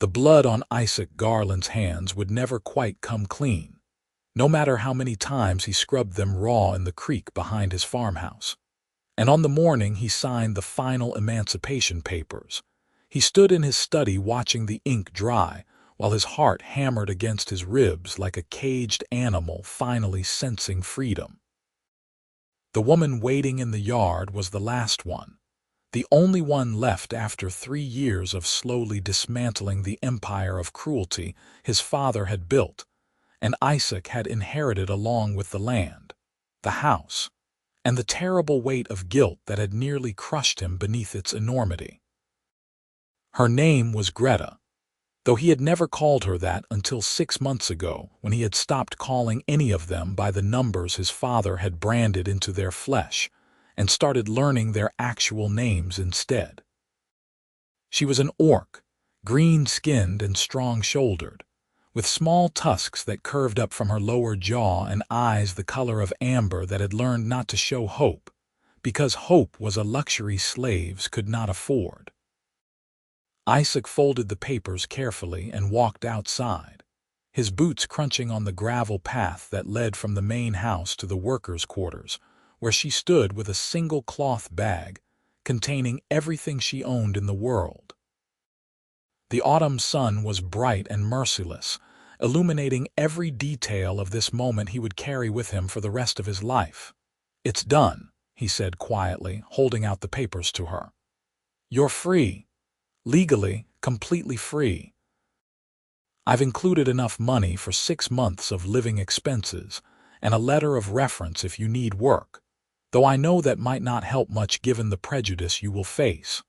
The blood on Isaac Garland's hands would never quite come clean, no matter how many times he scrubbed them raw in the creek behind his farmhouse. And on the morning he signed the final emancipation papers, he stood in his study watching the ink dry, while his heart hammered against his ribs like a caged animal finally sensing freedom. The woman waiting in the yard was the last one, the only one left after 3 years of slowly dismantling the empire of cruelty his father had built, and Isaac had inherited along with the land, the house, and the terrible weight of guilt that had nearly crushed him beneath its enormity. Her name was Greta, though he had never called her that until 6 months ago, when he had stopped calling any of them by the numbers his father had branded into their flesh, and started learning their actual names instead. She was an orc, green-skinned and strong-shouldered, with small tusks that curved up from her lower jaw and eyes the color of amber that had learned not to show hope, because hope was a luxury slaves could not afford. Isaac folded the papers carefully and walked outside, his boots crunching on the gravel path that led from the main house to the workers' quarters, where she stood with a single cloth bag containing everything she owned in the world. The autumn sun was bright and merciless, illuminating every detail of this moment he would carry with him for the rest of his life. "It's done," he said quietly, holding out the papers to her. "You're free. Legally, completely free. I've included enough money for 6 months of living expenses and a letter of reference if you need work, though I know that might not help much given the prejudice you will face."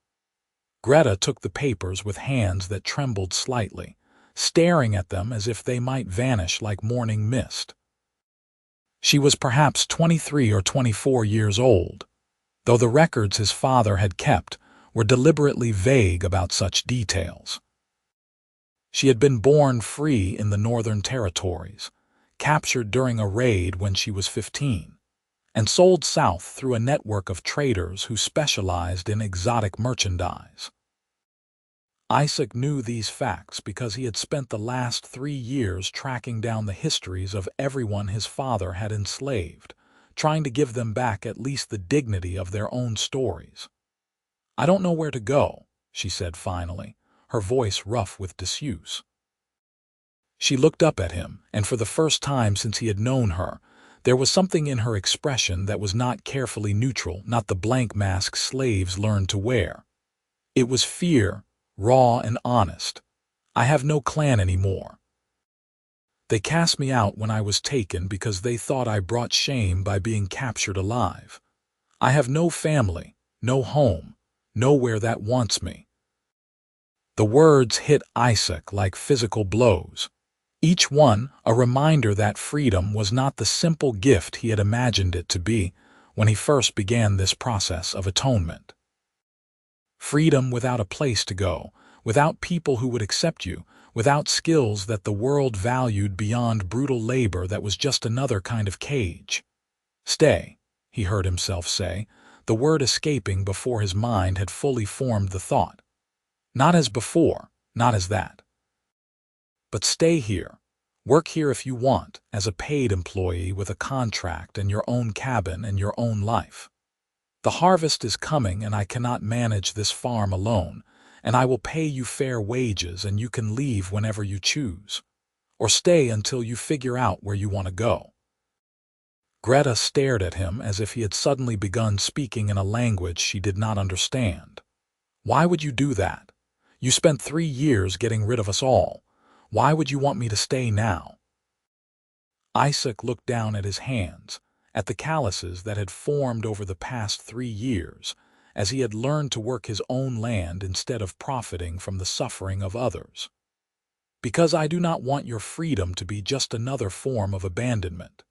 Greta took the papers with hands that trembled slightly, staring at them as if they might vanish like morning mist. She was perhaps 23 or 24 years old, though the records his father had kept were deliberately vague about such details. She had been born free in the Northern Territories, captured during a raid when she was 15, and sold south through a network of traders who specialized in exotic merchandise. Isaac knew these facts because he had spent the last 3 years tracking down the histories of everyone his father had enslaved, trying to give them back at least the dignity of their own stories. "I don't know where to go," she said finally, her voice rough with disuse. She looked up at him, and for the first time since he had known her, there was something in her expression that was not carefully neutral, not the blank mask slaves learned to wear. It was fear, raw and honest. "I have no clan anymore. They cast me out when I was taken because they thought I brought shame by being captured alive. I have no family, no home, nowhere that wants me." The words hit Isaac like physical blows, each one a reminder that freedom was not the simple gift he had imagined it to be when he first began this process of atonement. Freedom without a place to go, without people who would accept you, without skills that the world valued beyond brutal labor that was just another kind of cage. "Stay," he heard himself say, the word escaping before his mind had fully formed the thought. "Not as before, not as that. But stay here. Work here if you want, as a paid employee with a contract and your own cabin and your own life. The harvest is coming and I cannot manage this farm alone, and I will pay you fair wages and you can leave whenever you choose. Or stay until you figure out where you want to go." Greta stared at him as if he had suddenly begun speaking in a language she did not understand. "Why would you do that? You spent 3 years getting rid of us all. Why would you want me to stay now?" Isaac looked down at his hands, at the calluses that had formed over the past 3 years, as he had learned to work his own land instead of profiting from the suffering of others. "Because I do not want your freedom to be just another form of abandonment.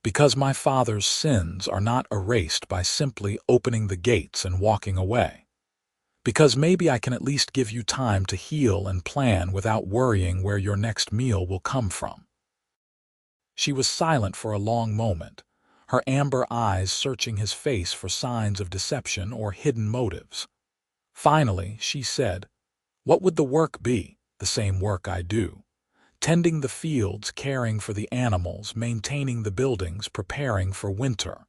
Because my father's sins are not erased by simply opening the gates and walking away. Because maybe I can at least give you time to heal and plan without worrying where your next meal will come from." She was silent for a long moment, her amber eyes searching his face for signs of deception or hidden motives. Finally, she said, What would the work be? The same work I do. Tending the fields, caring for the animals, maintaining the buildings, preparing for winter.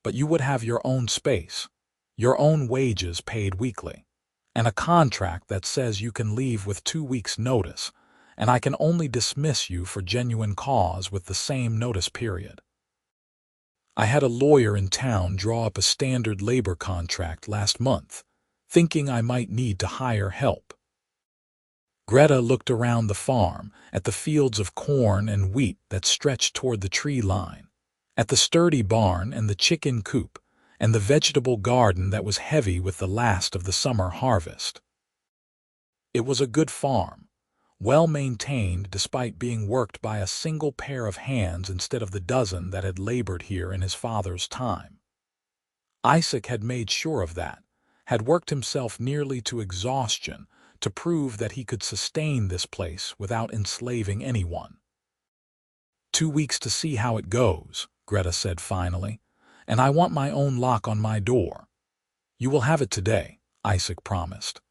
But you would have your own space, your own wages paid weekly, and a contract that says you can leave with 2 weeks' notice, and I can only dismiss you for genuine cause with the same notice period. I had a lawyer in town draw up a standard labor contract last month, thinking I might need to hire help. Greta looked around the farm, at the fields of corn and wheat that stretched toward the tree line, at the sturdy barn and the chicken coop, and the vegetable garden that was heavy with the last of the summer harvest. It was a good farm, well maintained despite being worked by a single pair of hands instead of the dozen that had labored here in his father's time. Isaac had made sure of that, had worked himself nearly to exhaustion to prove that he could sustain this place without enslaving anyone. 2 weeks to see how it goes, Greta said finally, and I want my own lock on my door. You will have it today, Isaac promised.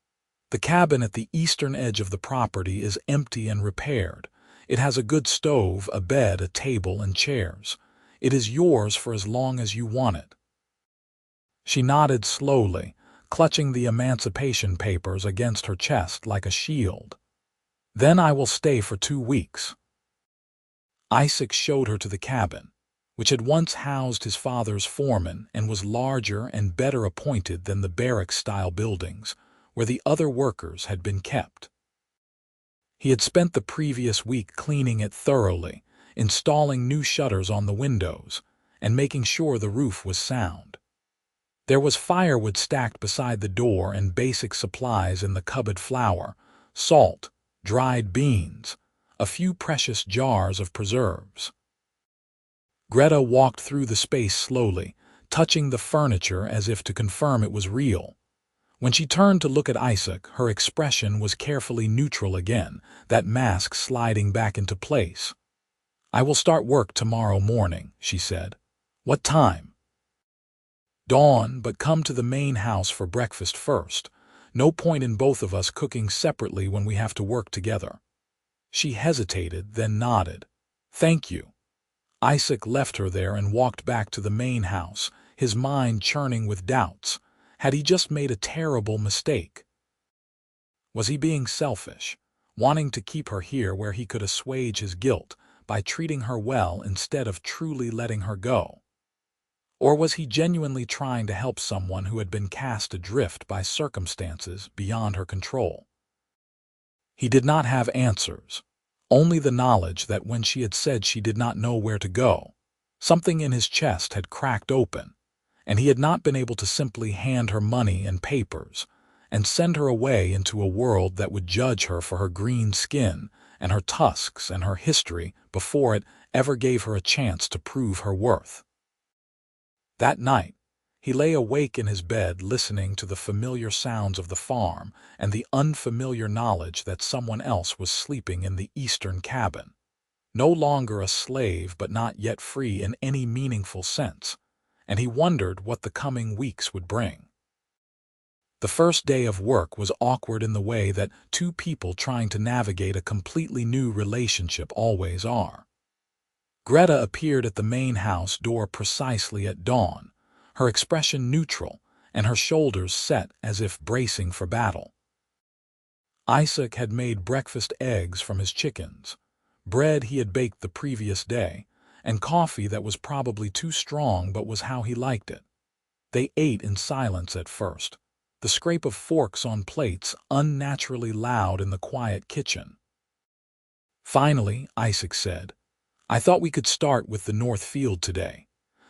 The cabin at the eastern edge of the property is empty and repaired. It has a good stove, a bed, a table, and chairs. It is yours for as long as you want it. She nodded slowly, clutching the emancipation papers against her chest like a shield. Then I will stay for 2 weeks. Isaac showed her to the cabin, which had once housed his father's foreman and was larger and better appointed than the barrack-style buildings, where the other workers had been kept. He had spent the previous week cleaning it thoroughly, installing new shutters on the windows, and making sure the roof was sound. There was firewood stacked beside the door and basic supplies in the cupboard: flour, salt, dried beans, a few precious jars of preserves. Greta walked through the space slowly, touching the furniture as if to confirm it was real. When she turned to look at Isaac, her expression was carefully neutral again, that mask sliding back into place. I will start work tomorrow morning, she said. What time? Dawn, but come to the main house for breakfast first. No point in both of us cooking separately when we have to work together. She hesitated, then nodded. Thank you. Isaac left her there and walked back to the main house, his mind churning with doubts. Had he just made a terrible mistake? Was he being selfish, wanting to keep her here where he could assuage his guilt by treating her well instead of truly letting her go? Or was he genuinely trying to help someone who had been cast adrift by circumstances beyond her control? He did not have answers, only the knowledge that when she had said she did not know where to go, something in his chest had cracked open, and he had not been able to simply hand her money and papers and send her away into a world that would judge her for her green skin and her tusks and her history before it ever gave her a chance to prove her worth. That night, he lay awake in his bed listening to the familiar sounds of the farm and the unfamiliar knowledge that someone else was sleeping in the eastern cabin. No longer a slave but not yet free in any meaningful sense, and he wondered what the coming weeks would bring. The first day of work was awkward in the way that two people trying to navigate a completely new relationship always are. Greta appeared at the main house door precisely at dawn, her expression neutral and her shoulders set as if bracing for battle. Isaac had made breakfast eggs from his chickens, bread he had baked the previous day, and coffee that was probably too strong but was how he liked it. They ate in silence at first, the scrape of forks on plates unnaturally loud in the quiet kitchen. Finally, Isaac said, I thought we could start with the north field today.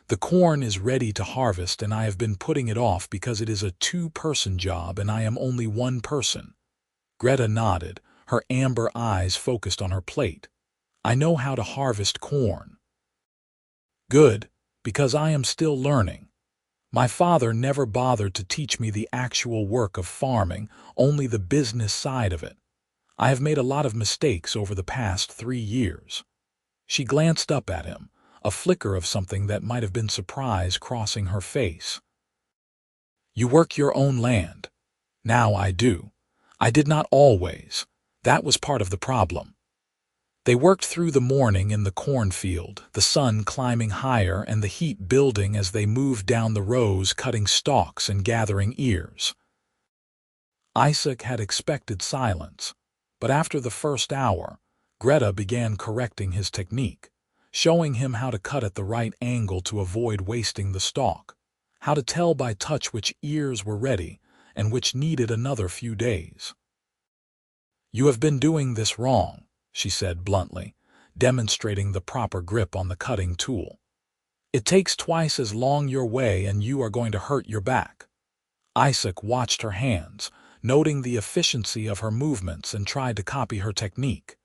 The corn is ready to harvest and I have been putting it off because it is a two-person job and I am only one person. Greta nodded, her amber eyes focused on her plate. I know how to harvest corn. Good, because I am still learning. My father never bothered to teach me the actual work of farming, only the business side of it. I have made a lot of mistakes over the past 3 years. She glanced up at him, a flicker of something that might have been surprise crossing her face. You work your own land. Now I do. I did not always. That was part of the problem. They worked through the morning in the cornfield, the sun climbing higher and the heat building as they moved down the rows, cutting stalks and gathering ears. Isaac had expected silence, but after the first hour, Greta began correcting his technique, showing him how to cut at the right angle to avoid wasting the stalk, how to tell by touch which ears were ready and which needed another few days. "You have been doing this wrong," she said bluntly, demonstrating the proper grip on the cutting tool. "It takes twice as long your way and you are going to hurt your back." Isaac watched her hands, noting the efficiency of her movements, and tried to copy her technique.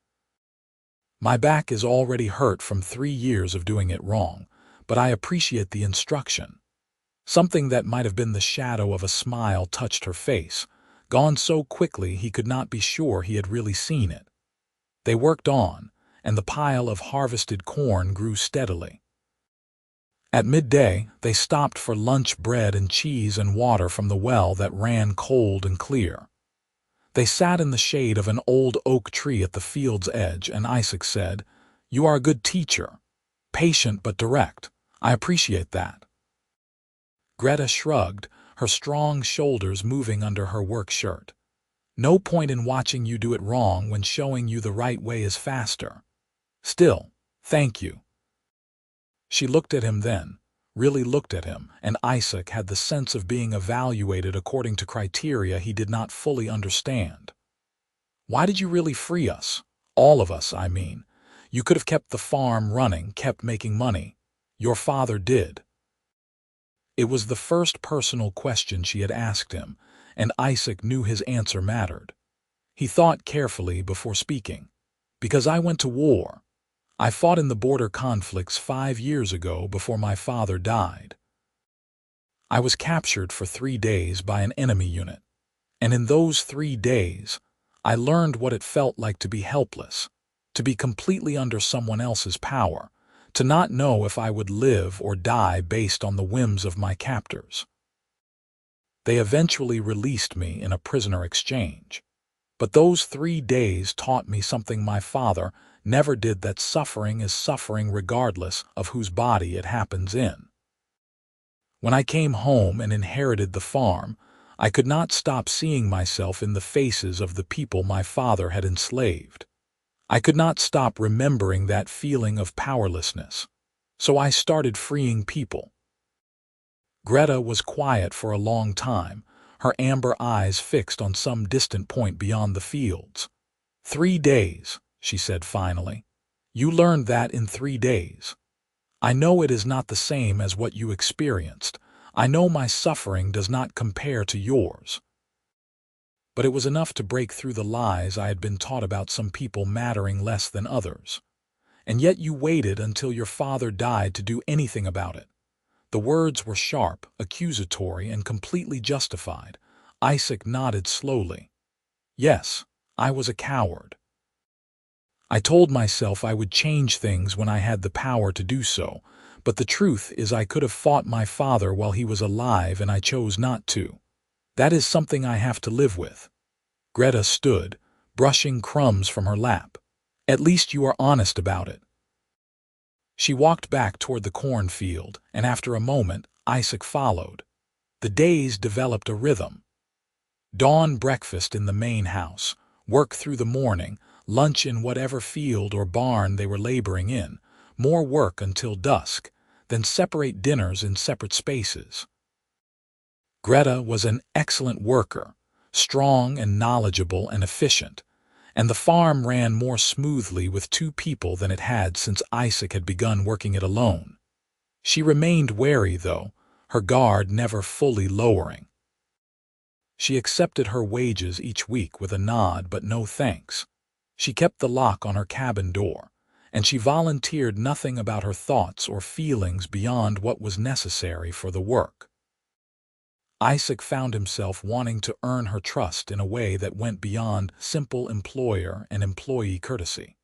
"My back is already hurt from 3 years of doing it wrong, but I appreciate the instruction." Something that might have been the shadow of a smile touched her face, gone so quickly he could not be sure he had really seen it. They worked on, and the pile of harvested corn grew steadily. At midday, they stopped for lunch, bread and cheese and water from the well that ran cold and clear. They sat in the shade of an old oak tree at the field's edge, and Isaac said, "You are a good teacher. Patient but direct. I appreciate that." Greta shrugged, her strong shoulders moving under her work shirt. "No point in watching you do it wrong when showing you the right way is faster. Still, thank you." She looked at him then, really looked at him, and Isaac had the sense of being evaluated according to criteria he did not fully understand. "Why did you really free us? All of us, I mean. You could have kept the farm running, kept making money. Your father did." It was the first personal question she had asked him, and Isaac knew his answer mattered. He thought carefully before speaking. "Because I went to war. I fought in the border conflicts 5 years ago before my father died. I was captured for 3 days by an enemy unit, and in those 3 days, I learned what it felt like to be helpless, to be completely under someone else's power, to not know if I would live or die based on the whims of my captors. They eventually released me in a prisoner exchange. But those 3 days taught me something my father never did, that suffering is suffering regardless of whose body it happens in. When I came home and inherited the farm, I could not stop seeing myself in the faces of the people my father had enslaved. I could not stop remembering that feeling of powerlessness. So I started freeing people." Greta was quiet for a long time, her amber eyes fixed on some distant point beyond the fields. "3 days," she said finally. "You learned that in 3 days. I know it is not the same as what you experienced. I know my suffering does not compare to yours. But it was enough to break through the lies I had been taught about some people mattering less than others. And yet you waited until your father died to do anything about it." The words were sharp, accusatory, and completely justified. Isaac nodded slowly. "Yes, I was a coward. I told myself I would change things when I had the power to do so, but the truth is I could have fought my father while he was alive, and I chose not to. That is something I have to live with." Greta stood, brushing crumbs from her lap. "At least you are honest about it." She walked back toward the cornfield, and after a moment, Isaac followed. The days developed a rhythm. Dawn breakfast in the main house, work through the morning, lunch in whatever field or barn they were laboring in, more work until dusk, then separate dinners in separate spaces. Greta was an excellent worker, strong and knowledgeable and efficient, and the farm ran more smoothly with 2 people than it had since Isaac had begun working it alone. She remained wary, though, her guard never fully lowering. She accepted her wages each week with a nod but no thanks. She kept the lock on her cabin door, and she volunteered nothing about her thoughts or feelings beyond what was necessary for the work. Isaac found himself wanting to earn her trust in a way that went beyond simple employer and employee courtesy.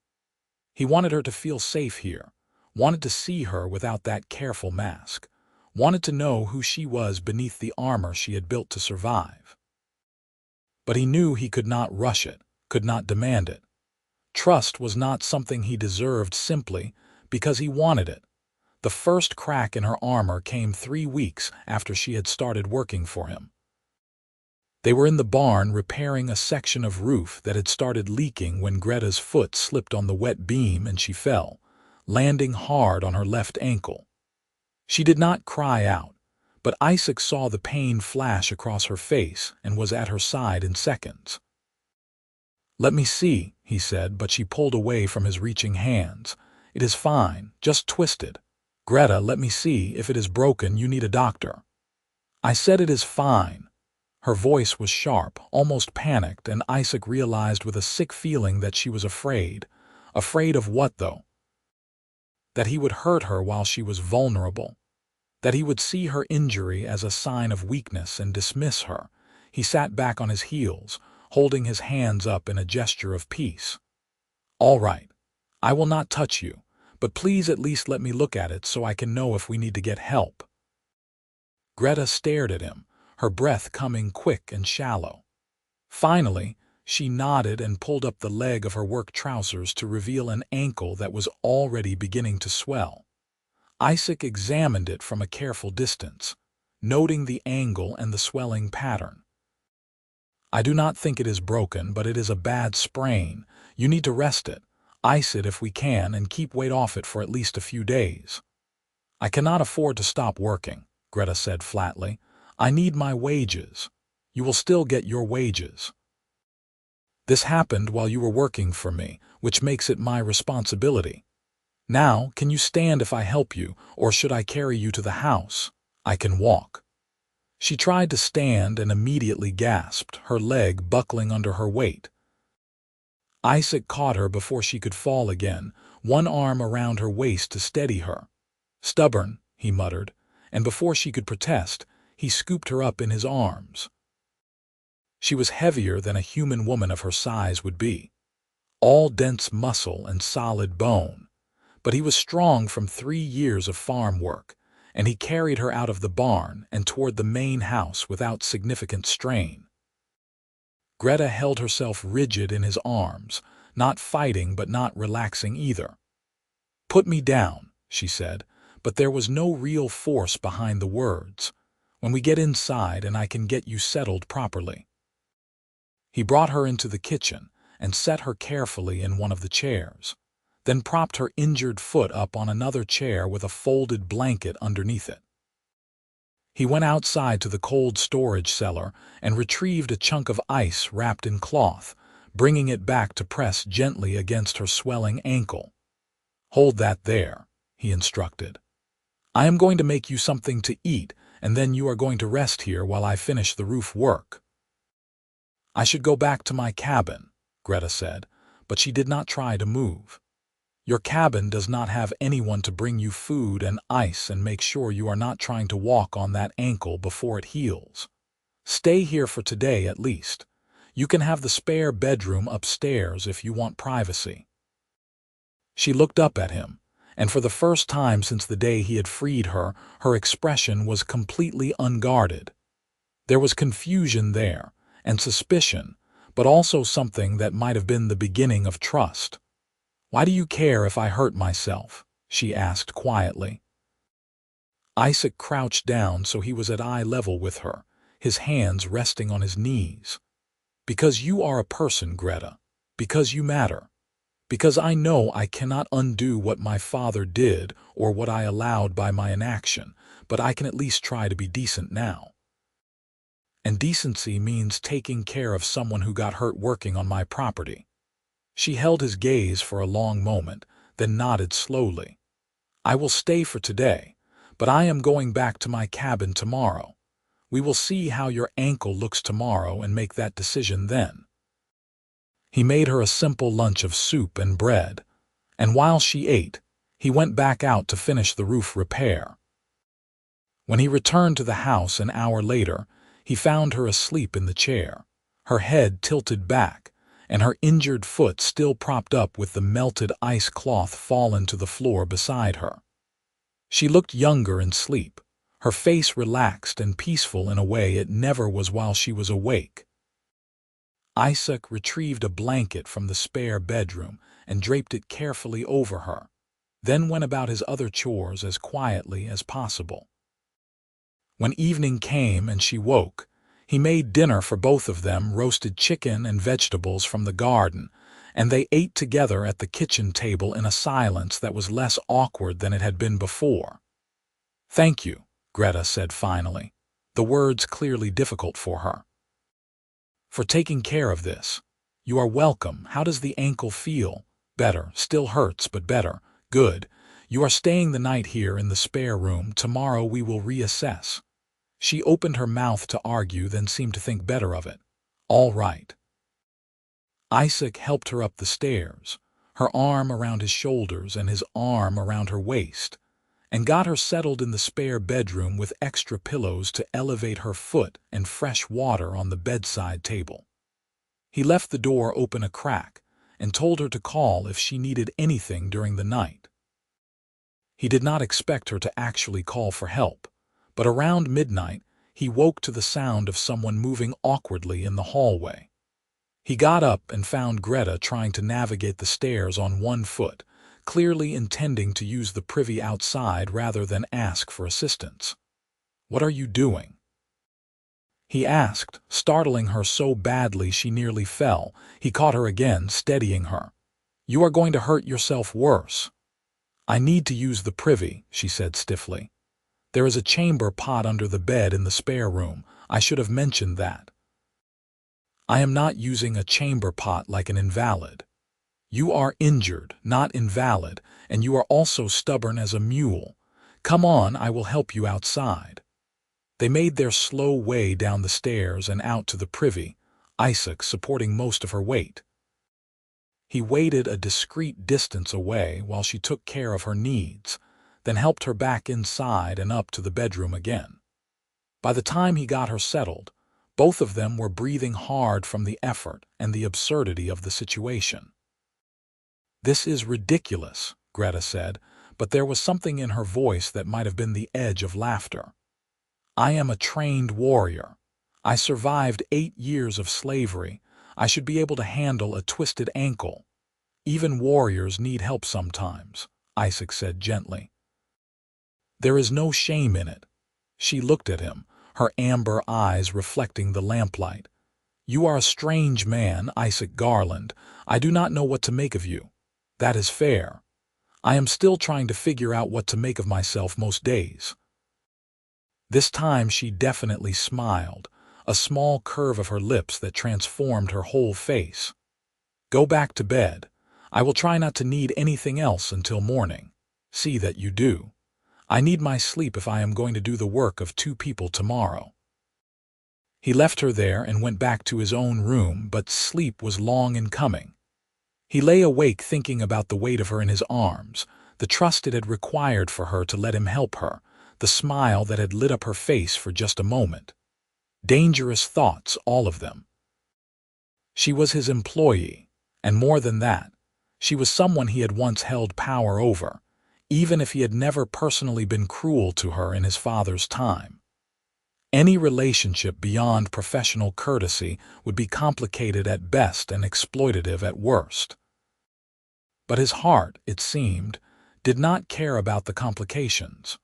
He wanted her to feel safe here, wanted to see her without that careful mask, wanted to know who she was beneath the armor she had built to survive. but he knew he could not rush it, could not demand it. Trust was not something he deserved simply because he wanted it. The first crack in her armor came 3 weeks after she had started working for him. They were in the barn repairing a section of roof that had started leaking when Greta's foot slipped on the wet beam and she fell, landing hard on her left ankle. She did not cry out, but Isaac saw the pain flash across her face and was at her side in seconds. "Let me see," he said, but she pulled away from his reaching hands. "It is fine, just twisted. Greta, let me see. If it is broken, you need a doctor." "I said it is fine." Her voice was sharp, almost panicked, and Isaac realized with a sick feeling that she was afraid. Afraid of what, though? That he would hurt her while she was vulnerable. That he would see her injury as a sign of weakness and dismiss her. He sat back on his heels, holding his hands up in a gesture of peace. "All right. I will not touch you, but please at least let me look at it so I can know if we need to get help." Greta stared at him, her breath coming quick and shallow. Finally, she nodded and pulled up the leg of her work trousers to reveal an ankle that was already beginning to swell. Isaac examined it from a careful distance, noting the angle and the swelling pattern. "I do not think it is broken, but it is a bad sprain. You need to rest it, ice it if we can, and keep weight off it for at least a few days." "I cannot afford to stop working," Greta said flatly. "I need my wages." "You will still get your wages. This happened while you were working for me, which makes it my responsibility. Now, can you stand if I help you, or should I carry you to the house? I can walk." She tried to stand and immediately gasped, her leg buckling under her weight. Isaac caught her before she could fall again, one arm around her waist to steady her. "Stubborn," he muttered, and before she could protest, he scooped her up in his arms. She was heavier than a human woman of her size would be, all dense muscle and solid bone, but he was strong from 3 years of farm work, and he carried her out of the barn and toward the main house without significant strain. Greta held herself rigid in his arms, not fighting but not relaxing either. "Put me down," she said, but there was no real force behind the words. "When we get inside and I can get you settled properly." He brought her into the kitchen and set her carefully in one of the chairs, then propped her injured foot up on another chair with a folded blanket underneath it. He went outside to the cold storage cellar and retrieved a chunk of ice wrapped in cloth, bringing it back to press gently against her swelling ankle. "Hold that there," he instructed. "I am going to make you something to eat, and then you are going to rest here while I finish the roof work." "I should go back to my cabin," Greta said, but she did not try to move. "Your cabin does not have anyone to bring you food and ice and make sure you are not trying to walk on that ankle before it heals. Stay here for today at least. You can have the spare bedroom upstairs if you want privacy." She looked up at him, and for the first time since the day he had freed her, her expression was completely unguarded. There was confusion there, and suspicion, but also something that might have been the beginning of trust. "Why do you care if I hurt myself?" she asked quietly. Isaac crouched down so he was at eye level with her, his hands resting on his knees. "Because you are a person, Greta. Because you matter. Because I know I cannot undo what my father did or what I allowed by my inaction, but I can at least try to be decent now. And decency means taking care of someone who got hurt working on my property." She held his gaze for a long moment, then nodded slowly. "I will stay for today, but I am going back to my cabin tomorrow. We will see how your ankle looks tomorrow and make that decision then." He made her a simple lunch of soup and bread, and while she ate, he went back out to finish the roof repair. When he returned to the house an hour later, he found her asleep in the chair, her head tilted back, and her injured foot still propped up with the melted ice cloth fallen to the floor beside her. She looked younger in sleep, her face relaxed and peaceful in a way it never was while she was awake. Isaac retrieved a blanket from the spare bedroom and draped it carefully over her, then went about his other chores as quietly as possible. When evening came and she woke, he made dinner for both of them, roasted chicken and vegetables from the garden, and they ate together at the kitchen table in a silence that was less awkward than it had been before. "Thank you," Greta said finally, the words clearly difficult for her. "For taking care of this. You are welcome. How does the ankle feel?" "Better. Still hurts, but better." "Good. You are staying the night here in the spare room. Tomorrow we will reassess." She opened her mouth to argue, then seemed to think better of it. "All right." Isaac helped her up the stairs, her arm around his shoulders and his arm around her waist, and got her settled in the spare bedroom with extra pillows to elevate her foot and fresh water on the bedside table. He left the door open a crack and told her to call if she needed anything during the night. He did not expect her to actually call for help, but around midnight he woke to the sound of someone moving awkwardly in the hallway. He got up and found Greta trying to navigate the stairs on one foot, clearly intending to use the privy outside rather than ask for assistance. "What are you doing?" he asked, startling her so badly she nearly fell. He caught her again, steadying her. "You are going to hurt yourself worse." "I need to use the privy," she said stiffly. "There is a chamber pot under the bed in the spare room. I should have mentioned that." "I am not using a chamber pot like an invalid." "You are injured, not invalid, and you are also stubborn as a mule. Come on, I will help you outside." They made their slow way down the stairs and out to the privy, Isaac supporting most of her weight. He waited a discreet distance away while she took care of her needs, then helped her back inside and up to the bedroom again. By the time he got her settled, both of them were breathing hard from the effort and the absurdity of the situation. "This is ridiculous," Greta said, but there was something in her voice that might have been the edge of laughter. "I am a trained warrior. I survived 8 years of slavery. I should be able to handle a twisted ankle. Even warriors need help sometimes," Isaac said gently. "There is no shame in it." She looked at him, her amber eyes reflecting the lamplight. "You are a strange man, Isaac Garland. I do not know what to make of you." "That is fair. I am still trying to figure out what to make of myself most days." This time she definitely smiled, a small curve of her lips that transformed her whole face. "Go back to bed. I will try not to need anything else until morning. See that you do. I need my sleep if I am going to do the work of 2 people tomorrow." He left her there and went back to his own room, but sleep was long in coming. He lay awake thinking about the weight of her in his arms, the trust it had required for her to let him help her, the smile that had lit up her face for just a moment. Dangerous thoughts, all of them. She was his employee, and more than that, she was someone he had once held power over, even if he had never personally been cruel to her in his father's time. Any relationship beyond professional courtesy would be complicated at best and exploitative at worst. But his heart, it seemed, did not care about the complications.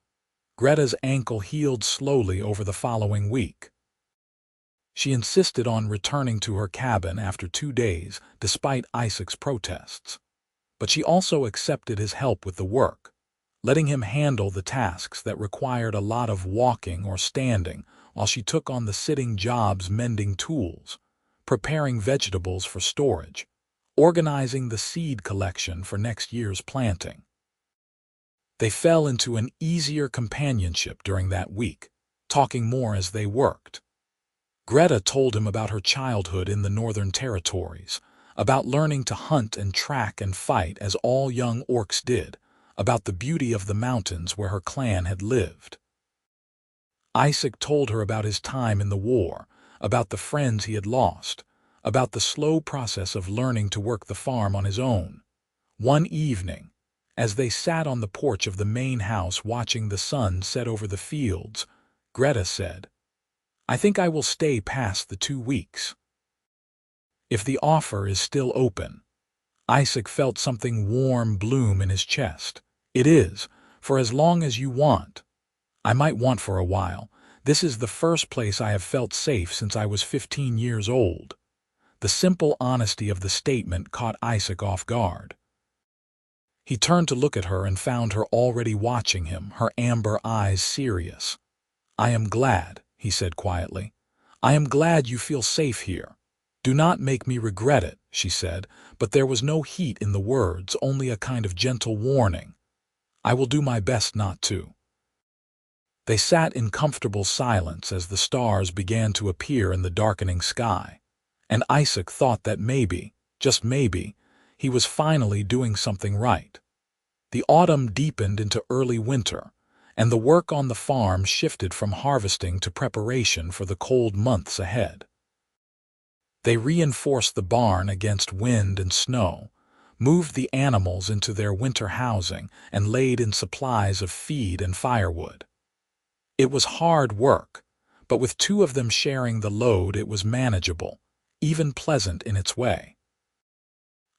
Greta's ankle healed slowly over the following week. She insisted on returning to her cabin after 2 days, despite Isaac's protests. But she also accepted his help with the work, letting him handle the tasks that required a lot of walking or standing, while she took on the sitting jobs mending tools, preparing vegetables for storage, organizing the seed collection for next year's planting. They fell into an easier companionship during that week, talking more as they worked. Greta told him about her childhood in the Northern Territories, about learning to hunt and track and fight as all young orcs did, about the beauty of the mountains where her clan had lived. Isaac told her about his time in the war, about the friends he had lost, about the slow process of learning to work the farm on his own. One evening, as they sat on the porch of the main house watching the sun set over the fields, Greta said, "I think I will stay past the 2 weeks." if the offer is still open. Isaac felt something warm bloom in his chest. It is, for as long as you want. I might want for a while. This is the first place I have felt safe since I was 15 years old. The simple honesty of the statement caught Isaac off guard. He turned to look at her and found her already watching him, her amber eyes serious. "I am glad," he said quietly. "I am glad you feel safe here." "Do not make me regret it," she said, but there was no heat in the words, only a kind of gentle warning. "I will do my best not to." They sat in comfortable silence as the stars began to appear in the darkening sky, and Isaac thought that maybe, just maybe, he was finally doing something right. The autumn deepened into early winter, and the work on the farm shifted from harvesting to preparation for the cold months ahead. They reinforced the barn against wind and snow, moved the animals into their winter housing, and laid in supplies of feed and firewood. It was hard work, but with two of them sharing the load it was manageable, even pleasant in its way.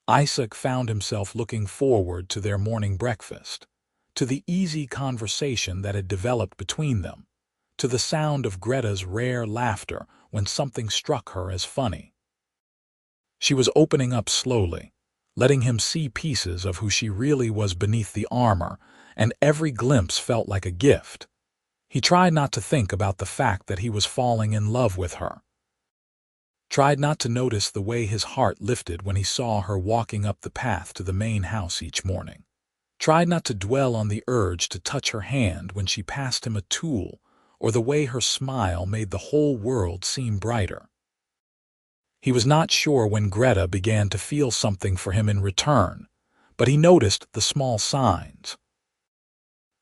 Isaac found himself looking forward to their morning breakfast, to the easy conversation that had developed between them, to the sound of Greta's rare laughter when something struck her as funny. She was opening up slowly, letting him see pieces of who she really was beneath the armor, and every glimpse felt like a gift. He tried not to think about the fact that he was falling in love with her. Tried not to notice the way his heart lifted when he saw her walking up the path to the main house each morning. Tried not to dwell on the urge to touch her hand when she passed him a tool, or the way her smile made the whole world seem brighter. He was not sure when Greta began to feel something for him in return, but he noticed the small signs.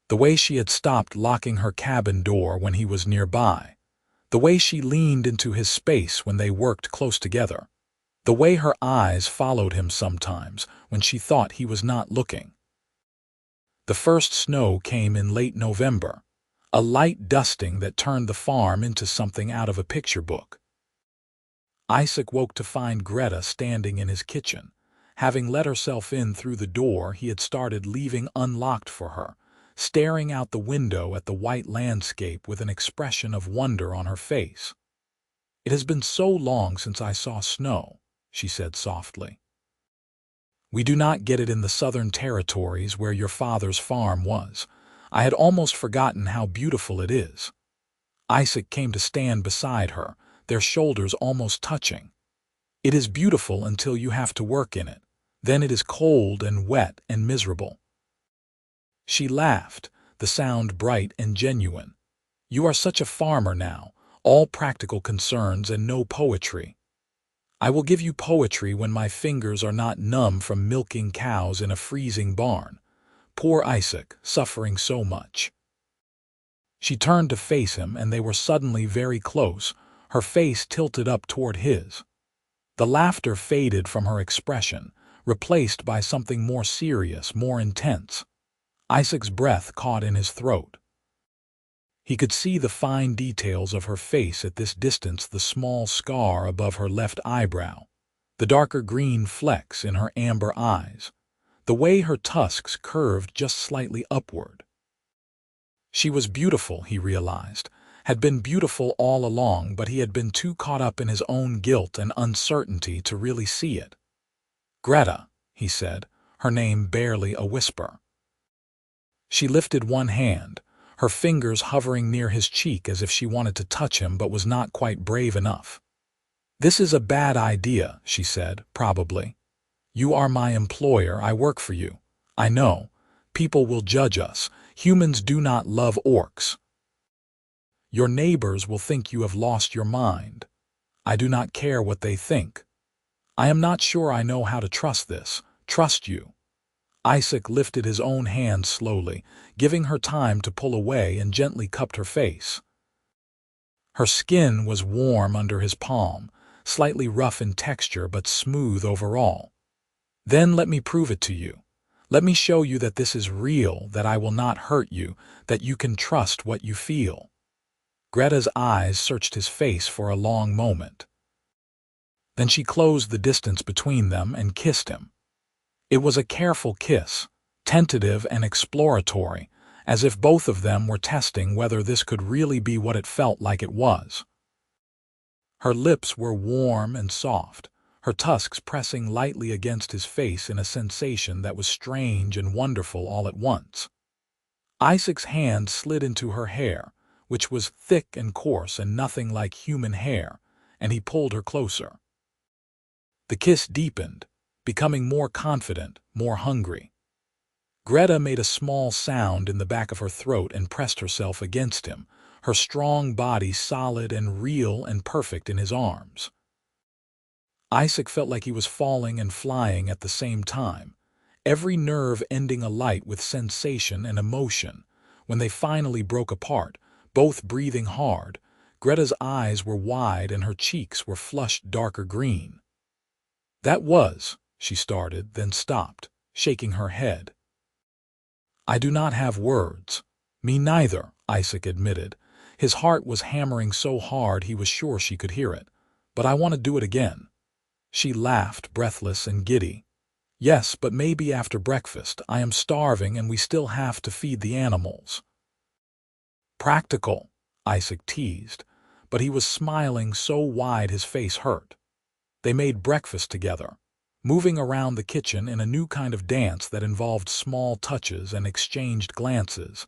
The way she had stopped locking her cabin door when he was nearby, the way she leaned into his space when they worked close together, the way her eyes followed him sometimes when she thought he was not looking. The first snow came in late November, a light dusting that turned the farm into something out of a picture book. Isaac woke to find Greta standing in his kitchen, having let herself in through the door he had started leaving unlocked for her, staring out the window at the white landscape with an expression of wonder on her face. "It has been so long since I saw snow," she said softly. "We do not get it in the southern territories where your father's farm was. I had almost forgotten how beautiful it is." Isaac came to stand beside her, their shoulders almost touching. "It is beautiful until you have to work in it. Then it is cold and wet and miserable." She laughed, the sound bright and genuine. "You are such a farmer now, all practical concerns and no poetry." "I will give you poetry when my fingers are not numb from milking cows in a freezing barn. Poor Isaac, suffering so much." She turned to face him, and they were suddenly very close, her face tilted up toward his. The laughter faded from her expression, replaced by something more serious, more intense. Isaac's breath caught in his throat. He could see the fine details of her face at this distance, the small scar above her left eyebrow, the darker green flecks in her amber eyes, the way her tusks curved just slightly upward. She was beautiful, he realized, had been beautiful all along, but he had been too caught up in his own guilt and uncertainty to really see it. "Greta," he said, her name barely a whisper. She lifted one hand, her fingers hovering near his cheek as if she wanted to touch him but was not quite brave enough. "This is a bad idea," she said, "probably. You are my employer, I work for you. I know. People will judge us. Humans do not love orcs. Your neighbors will think you have lost your mind. I do not care what they think. I am not sure I know how to trust this. Trust you." Isaac lifted his own hand slowly, giving her time to pull away, and gently cupped her face. Her skin was warm under his palm, slightly rough in texture but smooth overall. "Then let me prove it to you. Let me show you that this is real, that I will not hurt you, that you can trust what you feel." Greta's eyes searched his face for a long moment. Then she closed the distance between them and kissed him. It was a careful kiss, tentative and exploratory, as if both of them were testing whether this could really be what it felt like it was. Her lips were warm and soft, her tusks pressing lightly against his face in a sensation that was strange and wonderful all at once. Isaac's hand slid into her hair, which was thick and coarse and nothing like human hair, and he pulled her closer. The kiss deepened, becoming more confident, more hungry. Greta made a small sound in the back of her throat and pressed herself against him, her strong body solid and real and perfect in his arms. Isaac felt like he was falling and flying at the same time, every nerve ending alight with sensation and emotion. When they finally broke apart, both breathing hard, Greta's eyes were wide and her cheeks were flushed darker green. "That was," she started, then stopped, shaking her head. "I do not have words." "Me neither," Isaac admitted. His heart was hammering so hard he was sure she could hear it. "But I want to do it again." She laughed, breathless and giddy. "Yes, but maybe after breakfast. I am starving and we still have to feed the animals." "Practical," Isaac teased, but he was smiling so wide his face hurt. They made breakfast together, moving around the kitchen in a new kind of dance that involved small touches and exchanged glances,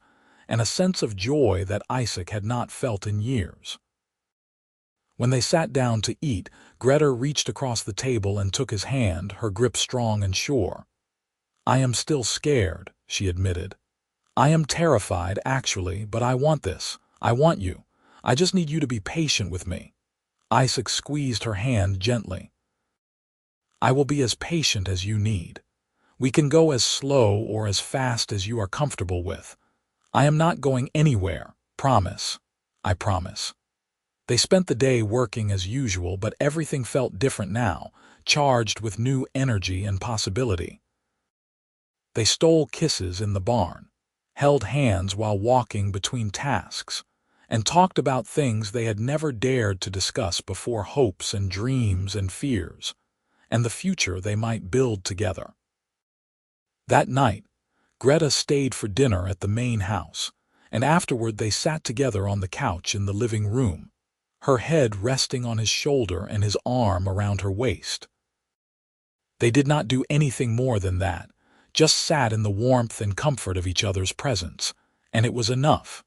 and a sense of joy that Isaac had not felt in years. When they sat down to eat, Greta reached across the table and took his hand, her grip strong and sure. "I am still scared," she admitted. "I am terrified, actually, but I want this. I want you. I just need you to be patient with me." Isaac squeezed her hand gently. "I will be as patient as you need. We can go as slow or as fast as you are comfortable with. I am not going anywhere, promise. I promise." They spent the day working as usual, but everything felt different now, charged with new energy and possibility. They stole kisses in the barn, held hands while walking between tasks, and talked about things they had never dared to discuss before, hopes and dreams and fears, and the future they might build together. That night, Greta stayed for dinner at the main house, and afterward they sat together on the couch in the living room, her head resting on his shoulder and his arm around her waist. They did not do anything more than that, just sat in the warmth and comfort of each other's presence, and it was enough.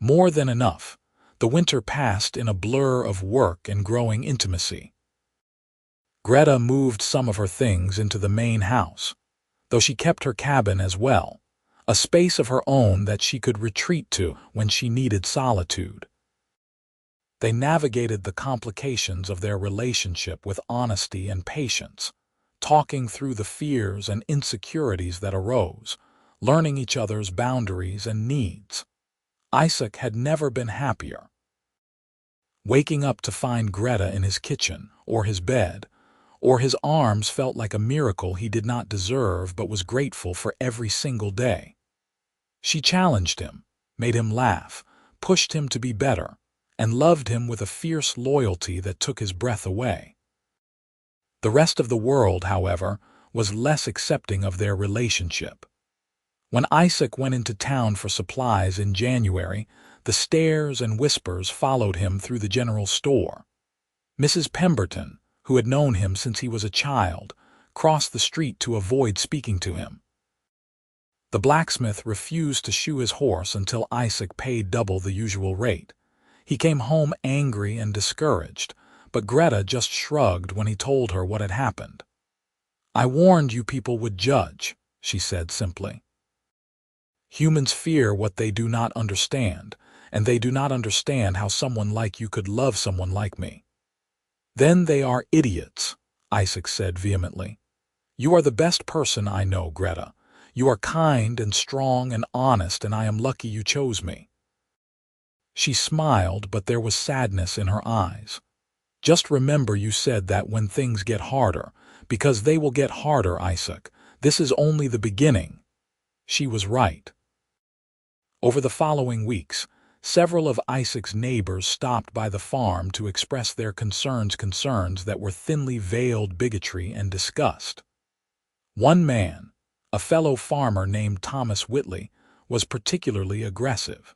More than enough. The winter passed in a blur of work and growing intimacy. Greta moved some of her things into the main house, though she kept her cabin as well, a space of her own that she could retreat to when she needed solitude. They navigated the complications of their relationship with honesty and patience, talking through the fears and insecurities that arose, learning each other's boundaries and needs. Isaac had never been happier. Waking up to find Greta in his kitchen, or his bed, or his arms felt like a miracle he did not deserve but was grateful for every single day. She challenged him, made him laugh, pushed him to be better, and loved him with a fierce loyalty that took his breath away. The rest of the world, however, was less accepting of their relationship. When Isaac went into town for supplies in January, the stares and whispers followed him through the general store. Mrs. Pemberton, who had known him since he was a child, crossed the street to avoid speaking to him. The blacksmith refused to shoe his horse until Isaac paid double the usual rate. He came home angry and discouraged, but Greta just shrugged when he told her what had happened. "I warned you people would judge," she said simply. "Humans fear what they do not understand, and they do not understand how someone like you could love someone like me." "Then they are idiots," Isaac said vehemently. "You are the best person I know, Greta. You are kind and strong and honest, and I am lucky you chose me." She smiled, but there was sadness in her eyes. "Just remember you said that when things get harder, because they will get harder, Isaac. This is only the beginning." She was right. Over the following weeks, Several of Isaac's neighbors stopped by the farm to express their concerns that were thinly veiled bigotry and disgust. One man, a fellow farmer named Thomas Whitley, was particularly aggressive.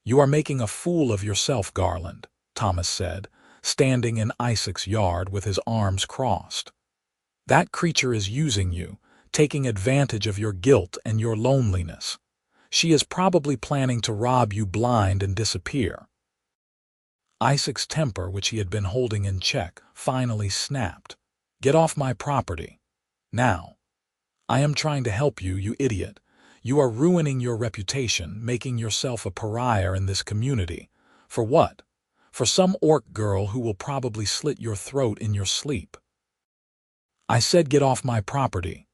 "You are making a fool of yourself, Garland," Thomas said, standing in Isaac's yard with his arms crossed. "That creature is using you, taking advantage of your guilt and your loneliness. She is probably planning to rob you blind and disappear." Isaac's temper, which he had been holding in check, finally snapped. "Get off my property. Now. I am trying to help you, you idiot. You are ruining your reputation, making yourself a pariah in this community. For what? For some orc girl who will probably slit your throat in your sleep." "I said get off my property."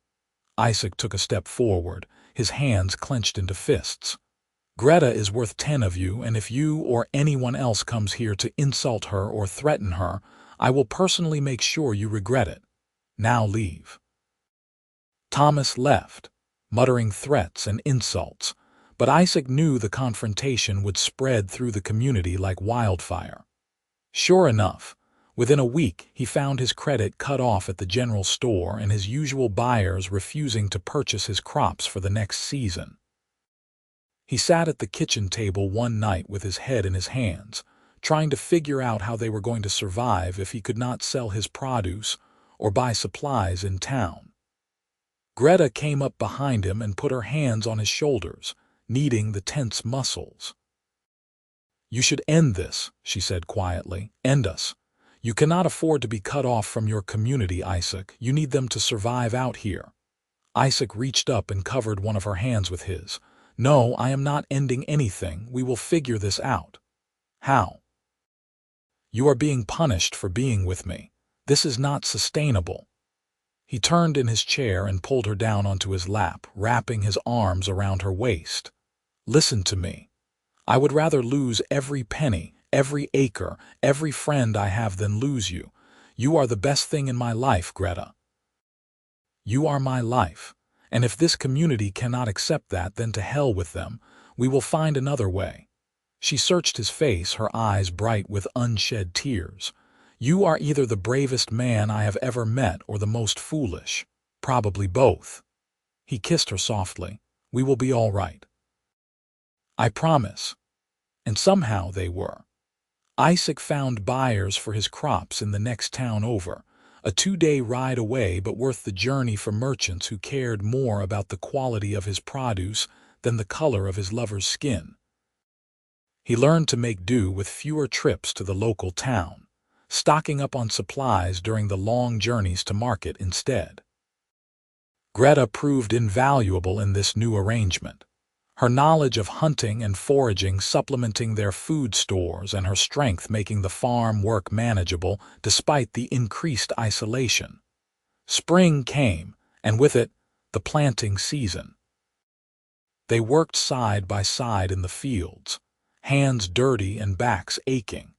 Isaac took a step forward, his hands clenched into fists. "Greta is worth 10 of you, and if you or anyone else comes here to insult her or threaten her, I will personally make sure you regret it. Now leave." Thomas left, muttering threats and insults, but Isaac knew the confrontation would spread through the community like wildfire. Sure enough, within a week he found his credit cut off at the general store and his usual buyers refusing to purchase his crops for the next season. He sat at the kitchen table one night with his head in his hands, trying to figure out how they were going to survive if he could not sell his produce or buy supplies in town. Greta came up behind him and put her hands on his shoulders, kneading the tense muscles. "You should end this," she said quietly. "End us. You cannot afford to be cut off from your community, Isaac. You need them to survive out here." Isaac reached up and covered one of her hands with his. "No, I am not ending anything. We will figure this out." "How?" "You are being punished for being with me. This is not sustainable." He turned in his chair and pulled her down onto his lap, wrapping his arms around her waist. "Listen to me. I would rather lose every penny, every acre, every friend I have than lose you. You are the best thing in my life, Greta. You are my life, and if this community cannot accept that, then to hell with them. We will find another way." She searched his face, her eyes bright with unshed tears. "You are either the bravest man I have ever met or the most foolish. Probably both." He kissed her softly. "We will be all right. I promise." And somehow they were. Isaac found buyers for his crops in the next town over, a 2-day ride away, but worth the journey for merchants who cared more about the quality of his produce than the color of his lover's skin. He learned to make do with fewer trips to the local town, stocking up on supplies during the long journeys to market instead. Greta proved invaluable in this new arrangement, her knowledge of hunting and foraging supplementing their food stores and her strength making the farm work manageable despite the increased isolation. Spring came, and with it, the planting season. They worked side by side in the fields, hands dirty and backs aching,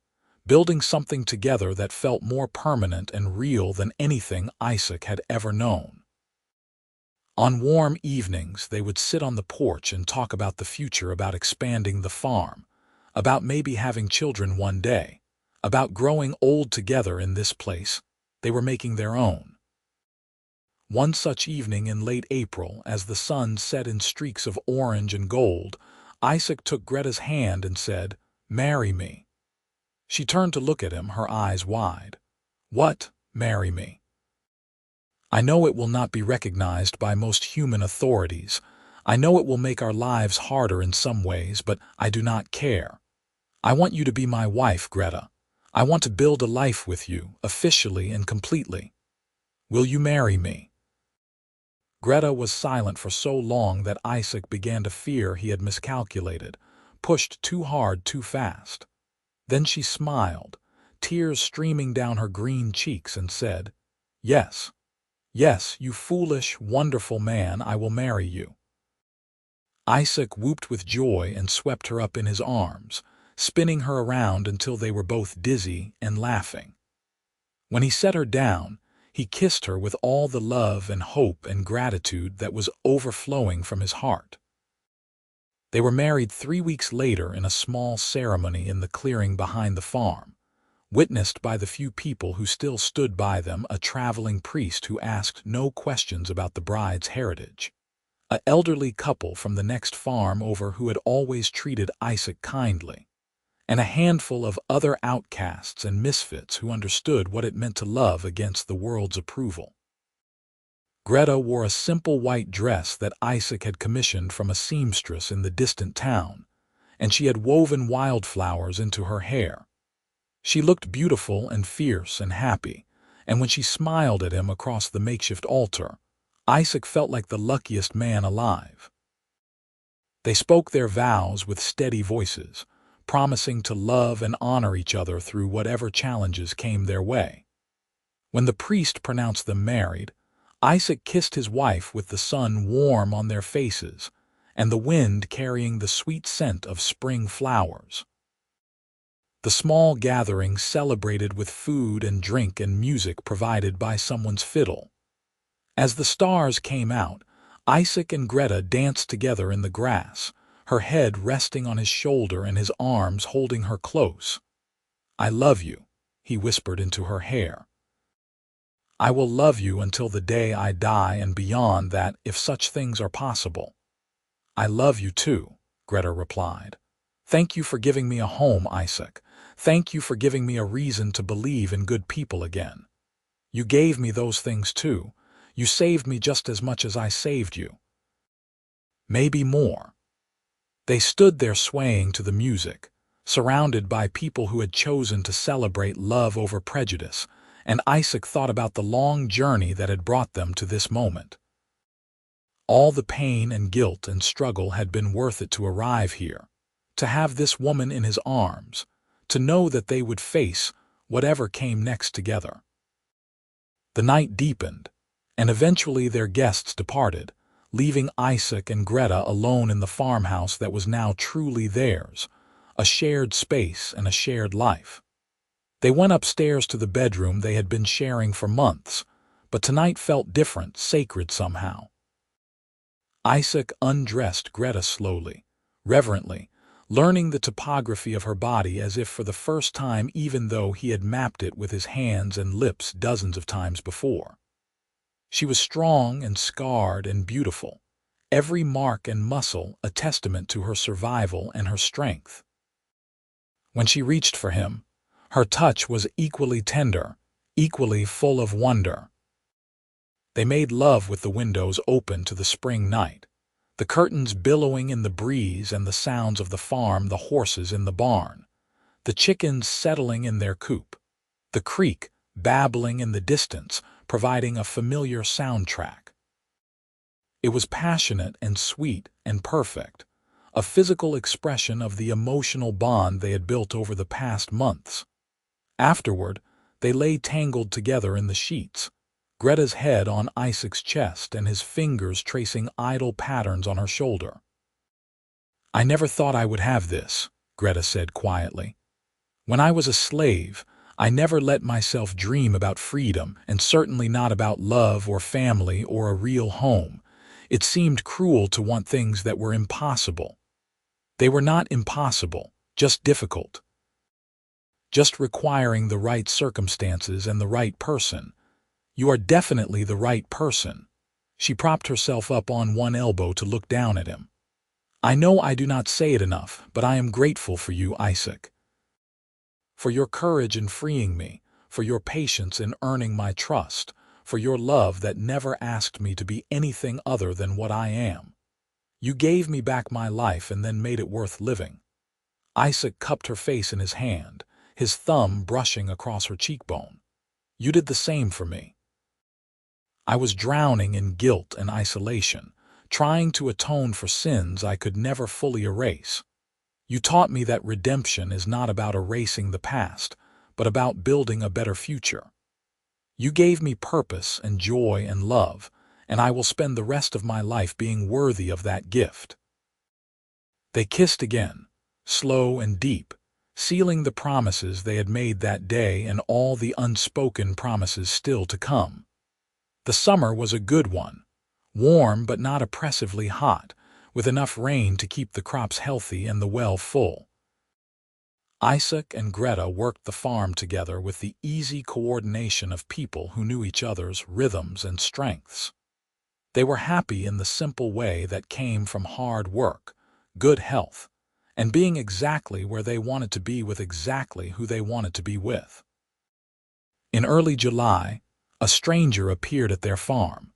building something together that felt more permanent and real than anything Isaac had ever known. On warm evenings, they would sit on the porch and talk about the future, about expanding the farm, about maybe having children one day, about growing old together in this place they were making their own. One such evening in late April, as the sun set in streaks of orange and gold, Isaac took Greta's hand and said, "Marry me." She turned to look at him, her eyes wide. "What, marry me?" "I know it will not be recognized by most human authorities. I know it will make our lives harder in some ways, but I do not care. I want you to be my wife, Greta. I want to build a life with you, officially and completely. Will you marry me?" Greta was silent for so long that Isaac began to fear he had miscalculated, pushed too hard too fast. Then she smiled, tears streaming down her green cheeks, and said, "Yes. Yes, you foolish, wonderful man, I will marry you." Isaac whooped with joy and swept her up in his arms, spinning her around until they were both dizzy and laughing. When he set her down, he kissed her with all the love and hope and gratitude that was overflowing from his heart. They were married 3 weeks later in a small ceremony in the clearing behind the farm, witnessed by the few people who still stood by them, a traveling priest who asked no questions about the bride's heritage, an elderly couple from the next farm over who had always treated Isaac kindly, and a handful of other outcasts and misfits who understood what it meant to love against the world's approval. Greta wore a simple white dress that Isaac had commissioned from a seamstress in the distant town, and she had woven wildflowers into her hair. She looked beautiful and fierce and happy, and when she smiled at him across the makeshift altar, Isaac felt like the luckiest man alive. They spoke their vows with steady voices, promising to love and honor each other through whatever challenges came their way. When the priest pronounced them married, Isaac kissed his wife with the sun warm on their faces and the wind carrying the sweet scent of spring flowers. The small gathering celebrated with food and drink and music provided by someone's fiddle. As the stars came out, Isaac and Greta danced together in the grass, her head resting on his shoulder and his arms holding her close. "I love you," he whispered into her hair. "I will love you until the day I die and beyond that, if such things are possible." "I love you too," Greta replied. "Thank you for giving me a home, Isaac. Thank you for giving me a reason to believe in good people again. You gave me those things too. You saved me just as much as I saved you. Maybe more." They stood there swaying to the music, surrounded by people who had chosen to celebrate love over prejudice, and Isaac thought about the long journey that had brought them to this moment. All the pain and guilt and struggle had been worth it to arrive here, to have this woman in his arms, to know that they would face whatever came next together. The night deepened, and eventually their guests departed, leaving Isaac and Greta alone in the farmhouse that was now truly theirs, a shared space and a shared life. They went upstairs to the bedroom they had been sharing for months, but tonight felt different, sacred somehow. Isaac undressed Greta slowly, reverently, learning the topography of her body as if for the first time, even though he had mapped it with his hands and lips dozens of times before. She was strong and scarred and beautiful, every mark and muscle a testament to her survival and her strength. When she reached for him, her touch was equally tender, equally full of wonder. They made love with the windows open to the spring night, the curtains billowing in the breeze and the sounds of the farm, the horses in the barn, the chickens settling in their coop, the creek babbling in the distance, providing a familiar soundtrack. It was passionate and sweet and perfect, a physical expression of the emotional bond they had built over the past months. Afterward, they lay tangled together in the sheets, Greta's head on Isaac's chest and his fingers tracing idle patterns on her shoulder. "I never thought I would have this," Greta said quietly. "When I was a slave, I never let myself dream about freedom, and certainly not about love or family or a real home. It seemed cruel to want things that were impossible. They were not impossible, just difficult. Just requiring the right circumstances and the right person. You are definitely the right person." She propped herself up on one elbow to look down at him. "I know I do not say it enough, but I am grateful for you, Isaac. For your courage in freeing me, for your patience in earning my trust, for your love that never asked me to be anything other than what I am. You gave me back my life and then made it worth living." Isaac cupped her face in his hand, his thumb brushing across her cheekbone. "You did the same for me. I was drowning in guilt and isolation, trying to atone for sins I could never fully erase. You taught me that redemption is not about erasing the past, but about building a better future. You gave me purpose and joy and love, and I will spend the rest of my life being worthy of that gift." They kissed again, slow and deep, sealing the promises they had made that day and all the unspoken promises still to come. The summer was a good one, warm but not oppressively hot, with enough rain to keep the crops healthy and the well full. Isaac and Greta worked the farm together with the easy coordination of people who knew each other's rhythms and strengths. They were happy in the simple way that came from hard work, good health, and being exactly where they wanted to be with exactly who they wanted to be with. In early July, a stranger appeared at their farm.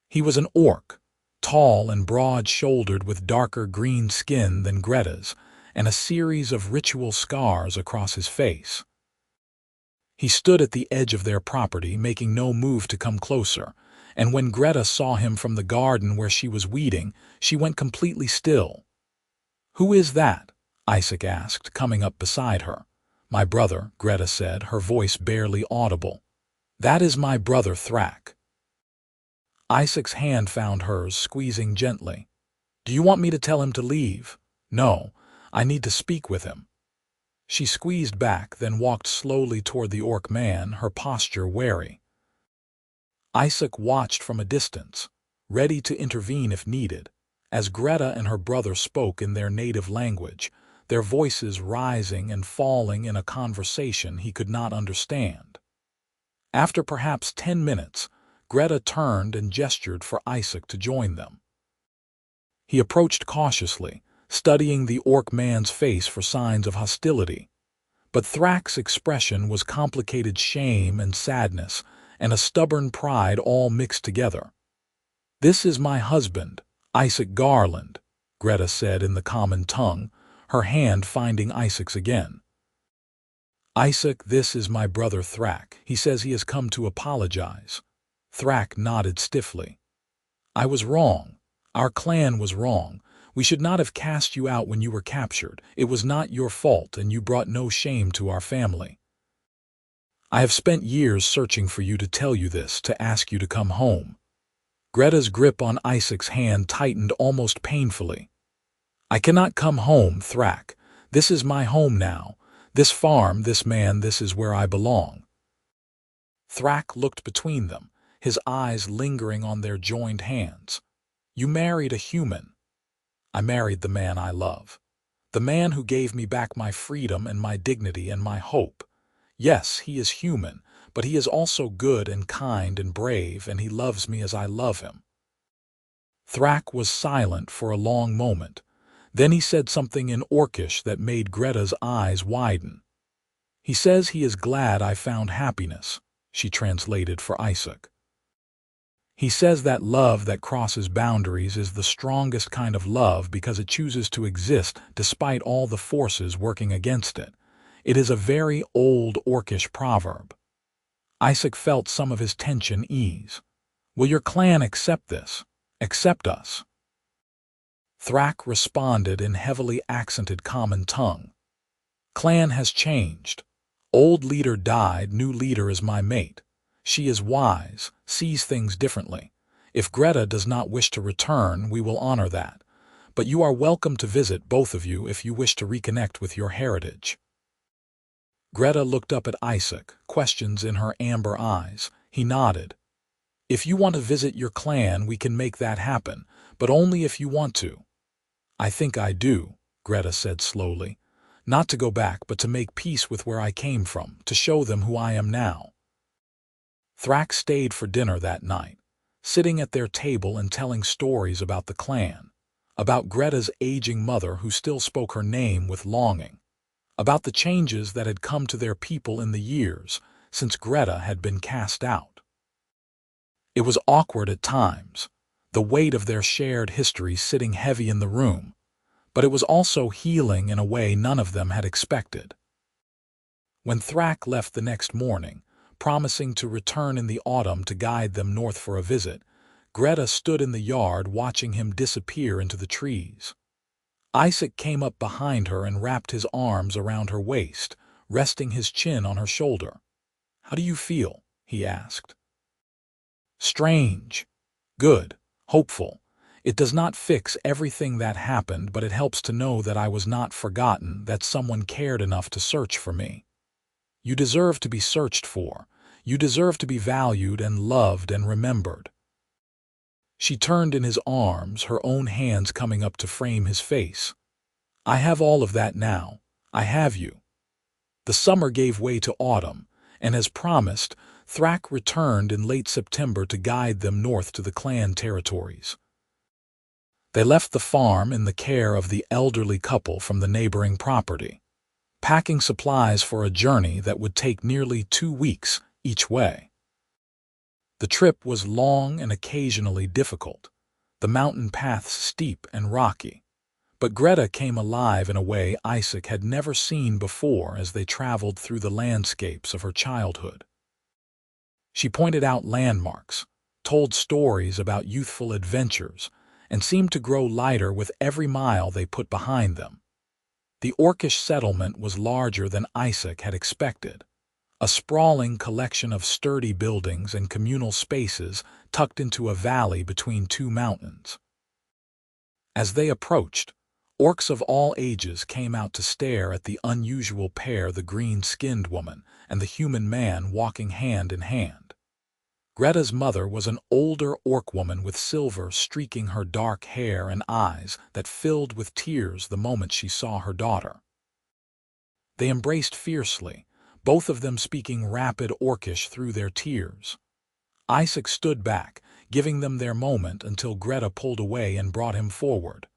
He was an orc, tall and broad-shouldered with darker green skin than Greta's, and a series of ritual scars across his face. He stood at the edge of their property, making no move to come closer, and when Greta saw him from the garden where she was weeding, she went completely still. "Who is that?" Isaac asked, coming up beside her. "My brother," Greta said, her voice barely audible. "That is my brother Thrak." Isaac's hand found hers, squeezing gently. "Do you want me to tell him to leave?" "No, I need to speak with him." She squeezed back, then walked slowly toward the orc man, her posture wary. Isaac watched from a distance, ready to intervene if needed, as Greta and her brother spoke in their native language, their voices rising and falling in a conversation he could not understand. After perhaps 10 minutes, Greta turned and gestured for Isaac to join them. He approached cautiously, studying the orc man's face for signs of hostility. But Thrak's expression was complicated shame and sadness, and a stubborn pride all mixed together. "This is my husband, Isaac Garland," Greta said in the common tongue, her hand finding Isaac's again. "Isaac, this is my brother Thrak. He says he has come to apologize." Thrak nodded stiffly. "I was wrong. Our clan was wrong. We should not have cast you out when you were captured. It was not your fault, and you brought no shame to our family. I have spent years searching for you to tell you this, to ask you to come home." Greta's grip on Isaac's hand tightened almost painfully. "I cannot come home, Thrak. This is my home now. This farm, this man, this is where I belong." Thrak looked between them, his eyes lingering on their joined hands. "You married a human." "I married the man I love. The man who gave me back my freedom and my dignity and my hope. Yes, he is human, but he is also good and kind and brave, and he loves me as I love him." Thrak was silent for a long moment. Then he said something in Orcish that made Greta's eyes widen. "He says he is glad I found happiness," she translated for Isaac. "He says that love that crosses boundaries is the strongest kind of love because it chooses to exist despite all the forces working against it. It is a very old Orcish proverb." Isaac felt some of his tension ease. "Will your clan accept this? Accept us?" Thrak responded in heavily accented common tongue. "Clan has changed. Old leader died, new leader is my mate. She is wise, sees things differently. If Greta does not wish to return, we will honor that. But you are welcome to visit, both of you, if you wish to reconnect with your heritage." Greta looked up at Isaac, questions in her amber eyes. He nodded. "If you want to visit your clan, we can make that happen, but only if you want to." "I think I do," Greta said slowly. "Not to go back, but to make peace with where I came from, to show them who I am now." Thrak stayed for dinner that night, sitting at their table and telling stories about the clan, about Greta's aging mother who still spoke her name with longing, about the changes that had come to their people in the years since Greta had been cast out. It was awkward at times, the weight of their shared history sitting heavy in the room, but it was also healing in a way none of them had expected. When Thrak left the next morning, promising to return in the autumn to guide them north for a visit, Greta stood in the yard watching him disappear into the trees. Isaac came up behind her and wrapped his arms around her waist, resting his chin on her shoulder. "How do you feel?" he asked. "Strange. Good. Hopeful. It does not fix everything that happened, but it helps to know that I was not forgotten, that someone cared enough to search for me. You deserve to be searched for. You deserve to be valued and loved and remembered." She turned in his arms, her own hands coming up to frame his face. "I have all of that now. I have you." The summer gave way to autumn, and as promised, Thrak returned in late September to guide them north to the clan territories. They left the farm in the care of the elderly couple from the neighboring property, packing supplies for a journey that would take nearly 2 weeks each way. The trip was long and occasionally difficult, the mountain paths steep and rocky. But Greta came alive in a way Isaac had never seen before as they traveled through the landscapes of her childhood. She pointed out landmarks, told stories about youthful adventures, and seemed to grow lighter with every mile they put behind them. The Orcish settlement was larger than Isaac had expected, a sprawling collection of sturdy buildings and communal spaces tucked into a valley between 2 mountains. As they approached, orcs of all ages came out to stare at the unusual pair, the green-skinned woman and the human man walking hand in hand. Greta's mother was an older orc woman with silver streaking her dark hair and eyes that filled with tears the moment she saw her daughter. They embraced fiercely, both of them speaking rapid Orcish through their tears. Isaac stood back, giving them their moment until Greta pulled away and brought him forward.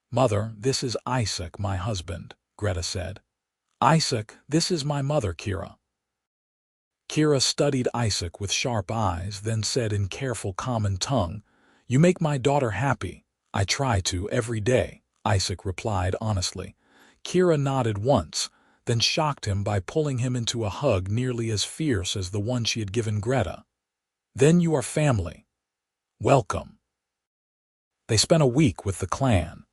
"Mother, this is Isaac, my husband," Greta said. "Isaac, this is my mother, Kira." Kira studied Isaac with sharp eyes, then said in careful common tongue, "You make my daughter happy." "I try to every day," Isaac replied honestly. Kira nodded once, then shocked him by pulling him into a hug nearly as fierce as the one she had given Greta. "Then you are family. Welcome." They spent a week with the clan,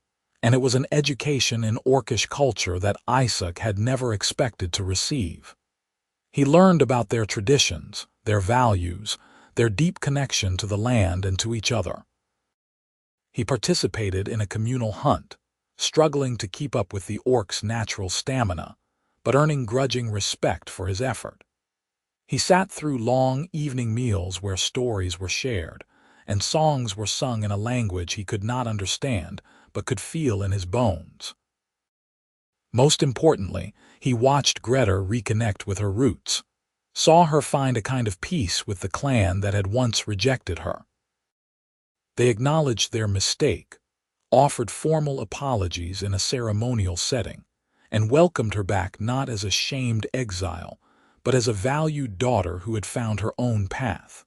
and it was an education in Orcish culture that Isaac had never expected to receive. He learned about their traditions, their values, their deep connection to the land and to each other. He participated in a communal hunt, struggling to keep up with the orc's natural stamina, but earning grudging respect for his effort. He sat through long evening meals where stories were shared, and songs were sung in a language he could not understand but could feel in his bones. Most importantly, he watched Greta reconnect with her roots, saw her find a kind of peace with the clan that had once rejected her. They acknowledged their mistake, offered formal apologies in a ceremonial setting, and welcomed her back not as a shamed exile, but as a valued daughter who had found her own path.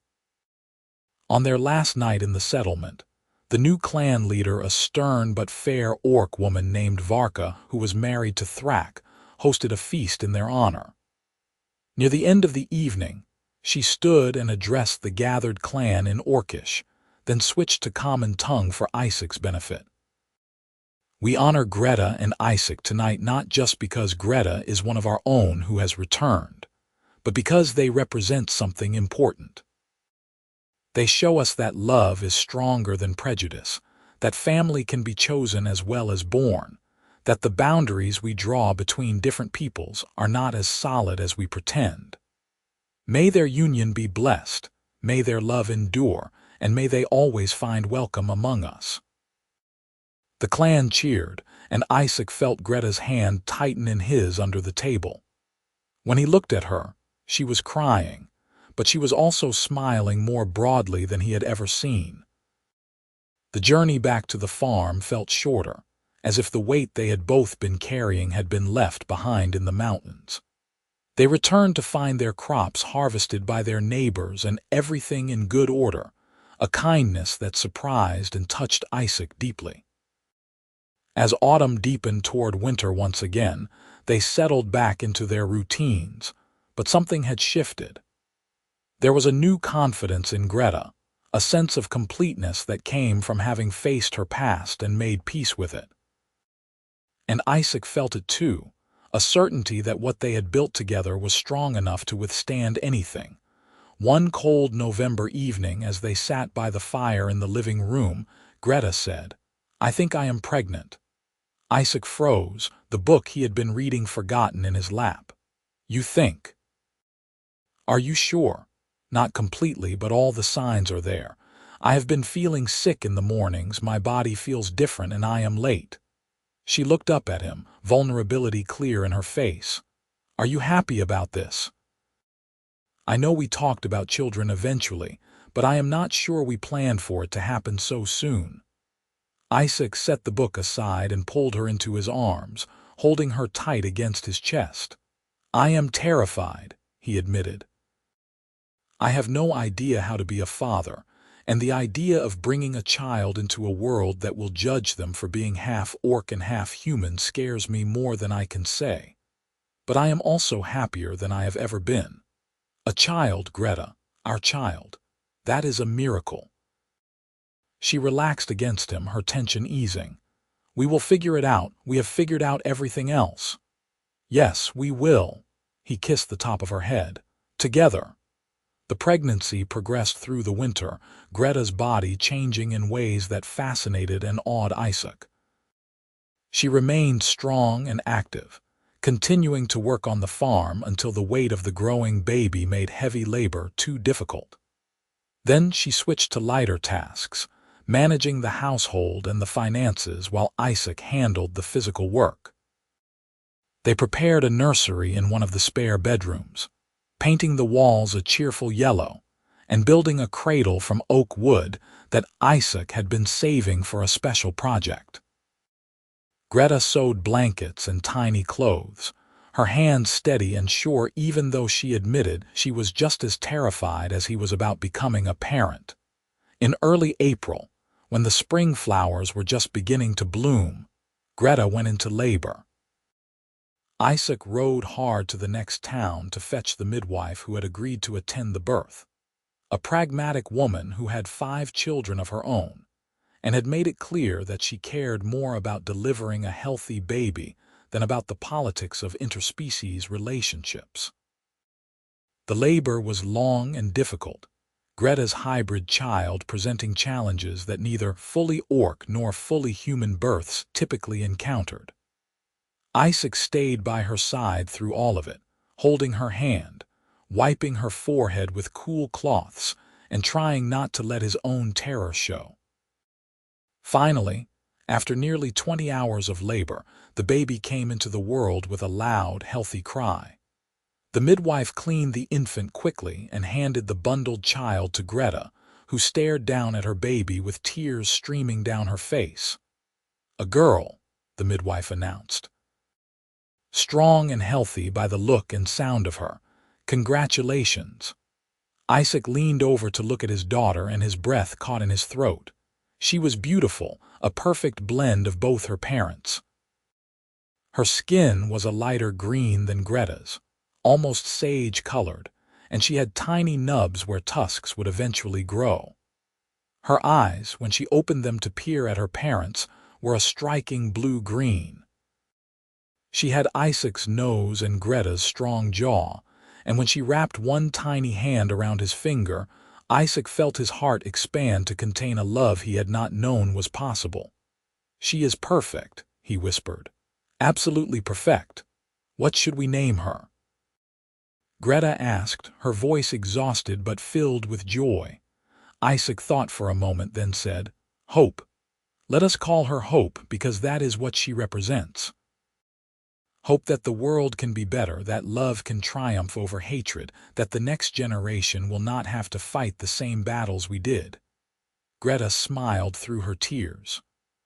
On their last night in the settlement, the new clan leader, a stern but fair orc woman named Varka, who was married to Thrak, hosted a feast in their honor. Near the end of the evening, she stood and addressed the gathered clan in Orcish, then switched to common tongue for Isaac's benefit. "We honor Greta and Isaac tonight not just because Greta is one of our own who has returned, but because they represent something important. They show us that love is stronger than prejudice, that family can be chosen as well as born, that the boundaries we draw between different peoples are not as solid as we pretend. May their union be blessed, may their love endure, and may they always find welcome among us." The clan cheered, and Isaac felt Greta's hand tighten in his under the table. When he looked at her, she was crying, but she was also smiling more broadly than he had ever seen. The journey back to the farm felt shorter, as if the weight they had both been carrying had been left behind in the mountains. They returned to find their crops harvested by their neighbors and everything in good order, a kindness that surprised and touched Isaac deeply. As autumn deepened toward winter once again, they settled back into their routines, but something had shifted. There was a new confidence in Greta, a sense of completeness that came from having faced her past and made peace with it. And Isaac felt it too, a certainty that what they had built together was strong enough to withstand anything. One cold November evening, as they sat by the fire in the living room, Greta said, "I think I am pregnant." Isaac froze, the book he had been reading forgotten in his lap. "You think?" "Are you sure?" "Not completely, but all the signs are there. I have been feeling sick in the mornings, my body feels different and I am late. She looked up at him, vulnerability clear in her face. Are you happy about this? I know we talked about children eventually, but I am not sure we planned for it to happen so soon. Isaac set the book aside and pulled her into his arms, holding her tight against his chest. I am terrified, he admitted. I have no idea how to be a father, and the idea of bringing a child into a world that will judge them for being half orc and half human scares me more than I can say. But I am also happier than I have ever been. A child, Greta, our child. That is a miracle. She relaxed against him, her tension easing. We will figure it out. We have figured out everything else. Yes, we will. He kissed the top of her head. Together. The pregnancy progressed through the winter, Greta's body changing in ways that fascinated and awed Isaac. She remained strong and active, continuing to work on the farm until the weight of the growing baby made heavy labor too difficult. Then she switched to lighter tasks, managing the household and the finances while Isaac handled the physical work. They prepared a nursery in one of the spare bedrooms, painting the walls a cheerful yellow, and building a cradle from oak wood that Isaac had been saving for a special project. Greta sewed blankets and tiny clothes, her hands steady and sure even though she admitted she was just as terrified as he was about becoming a parent. In early April, when the spring flowers were just beginning to bloom, Greta went into labor. Isaac rode hard to the next town to fetch the midwife who had agreed to attend the birth. A pragmatic woman who had 5 children of her own, and had made it clear that she cared more about delivering a healthy baby than about the politics of interspecies relationships. The labor was long and difficult, Greta's hybrid child presenting challenges that neither fully orc nor fully human births typically encountered. Isaac stayed by her side through all of it, holding her hand, wiping her forehead with cool cloths, and trying not to let his own terror show. Finally, after nearly 20 hours of labor, the baby came into the world with a loud, healthy cry. The midwife cleaned the infant quickly and handed the bundled child to Greta, who stared down at her baby with tears streaming down her face. A girl, the midwife announced. Strong and healthy by the look and sound of her. Congratulations. Isaac leaned over to look at his daughter and his breath caught in his throat. She was beautiful, a perfect blend of both her parents. Her skin was a lighter green than Greta's, almost sage-colored, and she had tiny nubs where tusks would eventually grow. Her eyes, when she opened them to peer at her parents, were a striking blue-green. She had Isaac's nose and Greta's strong jaw, and when she wrapped one tiny hand around his finger, Isaac felt his heart expand to contain a love he had not known was possible. She is perfect, he whispered. Absolutely perfect. What should we name her? Greta asked, her voice exhausted but filled with joy. Isaac thought for a moment, then said, Hope. Let us call her Hope because that is what she represents. Hope that the world can be better, that love can triumph over hatred, that the next generation will not have to fight the same battles we did. Greta smiled through her tears.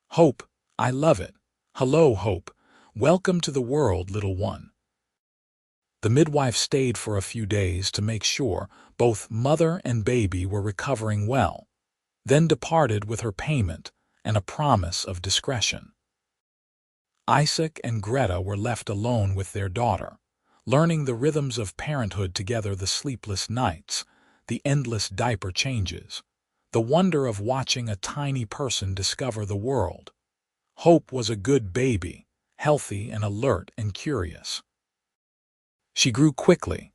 Hope, I love it. Hello, Hope. Welcome to the world, little one. The midwife stayed for a few days to make sure both mother and baby were recovering well, then departed with her payment and a promise of discretion. Isaac and Greta were left alone with their daughter, learning the rhythms of parenthood together, the sleepless nights, the endless diaper changes, the wonder of watching a tiny person discover the world. Hope was a good baby, healthy and alert and curious. She grew quickly,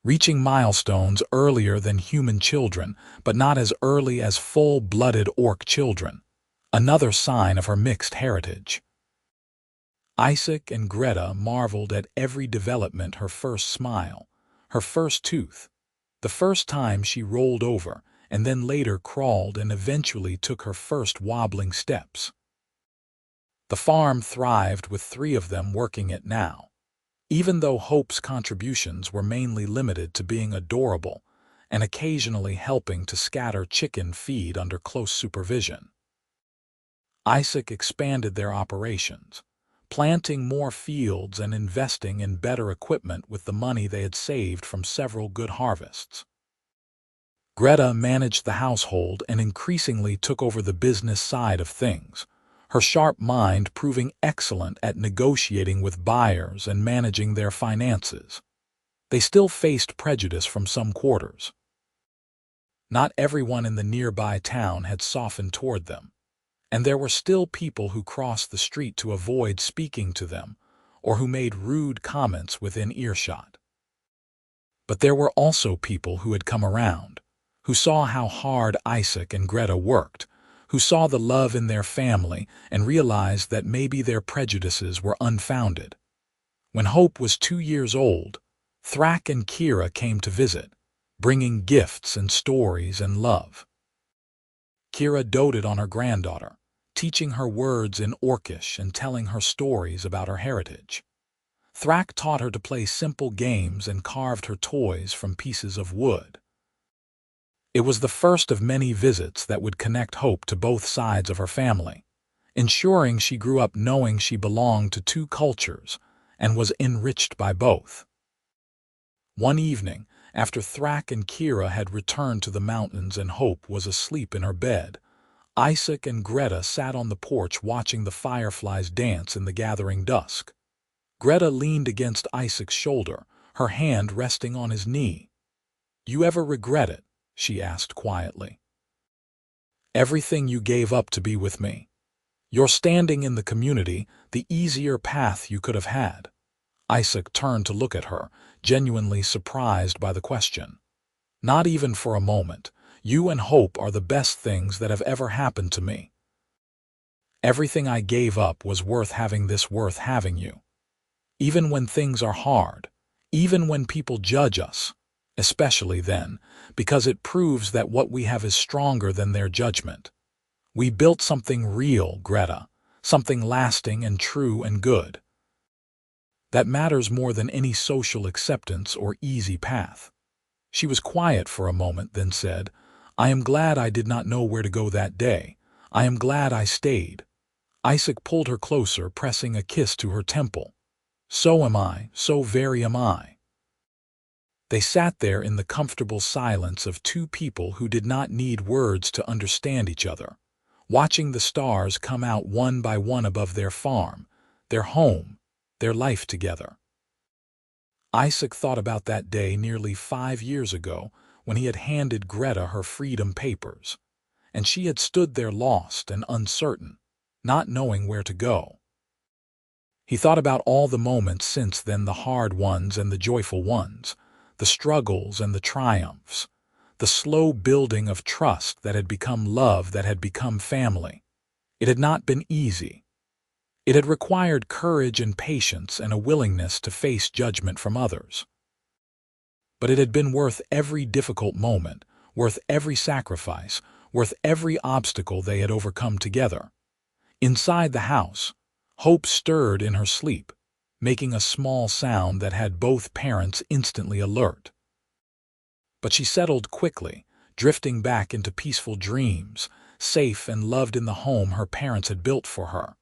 reaching milestones earlier than human children, but not as early as full-blooded orc children, another sign of her mixed heritage. Isaac and Greta marveled at every development: her first smile, her first tooth, the first time she rolled over, and then later crawled and eventually took her first wobbling steps. The farm thrived with 3 of them working it now, even though Hope's contributions were mainly limited to being adorable and occasionally helping to scatter chicken feed under close supervision. Isaac expanded their operations, planting more fields and investing in better equipment with the money they had saved from several good harvests. Greta managed the household and increasingly took over the business side of things, her sharp mind proving excellent at negotiating with buyers and managing their finances. They still faced prejudice from some quarters. Not everyone in the nearby town had softened toward them, and there were still people who crossed the street to avoid speaking to them or who made rude comments within earshot. But there were also people who had come around, who saw how hard Isaac and Greta worked, who saw the love in their family and realized that maybe their prejudices were unfounded. When Hope was 2 years old, Thrak and Kira came to visit, bringing gifts and stories and love. Kira doted on her granddaughter, teaching her words in Orcish and telling her stories about her heritage. Thrak taught her to play simple games and carved her toys from pieces of wood. It was the first of many visits that would connect Hope to both sides of her family, ensuring she grew up knowing she belonged to 2 cultures and was enriched by both. One evening, after Thrak and Kira had returned to the mountains and Hope was asleep in her bed, Isaac and Greta sat on the porch watching the fireflies dance in the gathering dusk. Greta leaned against Isaac's shoulder, her hand resting on his knee. "You ever regret it?" she asked quietly. "Everything you gave up to be with me. Your standing in the community, the easier path you could have had." Isaac turned to look at her, genuinely surprised by the question. "Not even for a moment. You and Hope are the best things that have ever happened to me. Everything I gave up was worth having this worth having you. Even when things are hard, even when people judge us, especially then, because it proves that what we have is stronger than their judgment. We built something real, Greta, something lasting and true and good. That matters more than any social acceptance or easy path." She was quiet for a moment, then said, "I am glad I did not know where to go that day. I am glad I stayed." Isaac pulled her closer, pressing a kiss to her temple. "So am I, so very am I." They sat there in the comfortable silence of 2 people who did not need words to understand each other, watching the stars come out one by one above their farm, their home, their life together. Isaac thought about that day nearly 5 years ago when he had handed Greta her freedom papers, and she had stood there lost and uncertain, not knowing where to go. He thought about all the moments since then, the hard ones and the joyful ones, the struggles and the triumphs, the slow building of trust that had become love, that had become family. It had not been easy. It had required courage and patience and a willingness to face judgment from others. But it had been worth every difficult moment, worth every sacrifice, worth every obstacle they had overcome together. Inside the house, Hope stirred in her sleep, making a small sound that had both parents instantly alert. But she settled quickly, drifting back into peaceful dreams, safe and loved in the home her parents had built for her.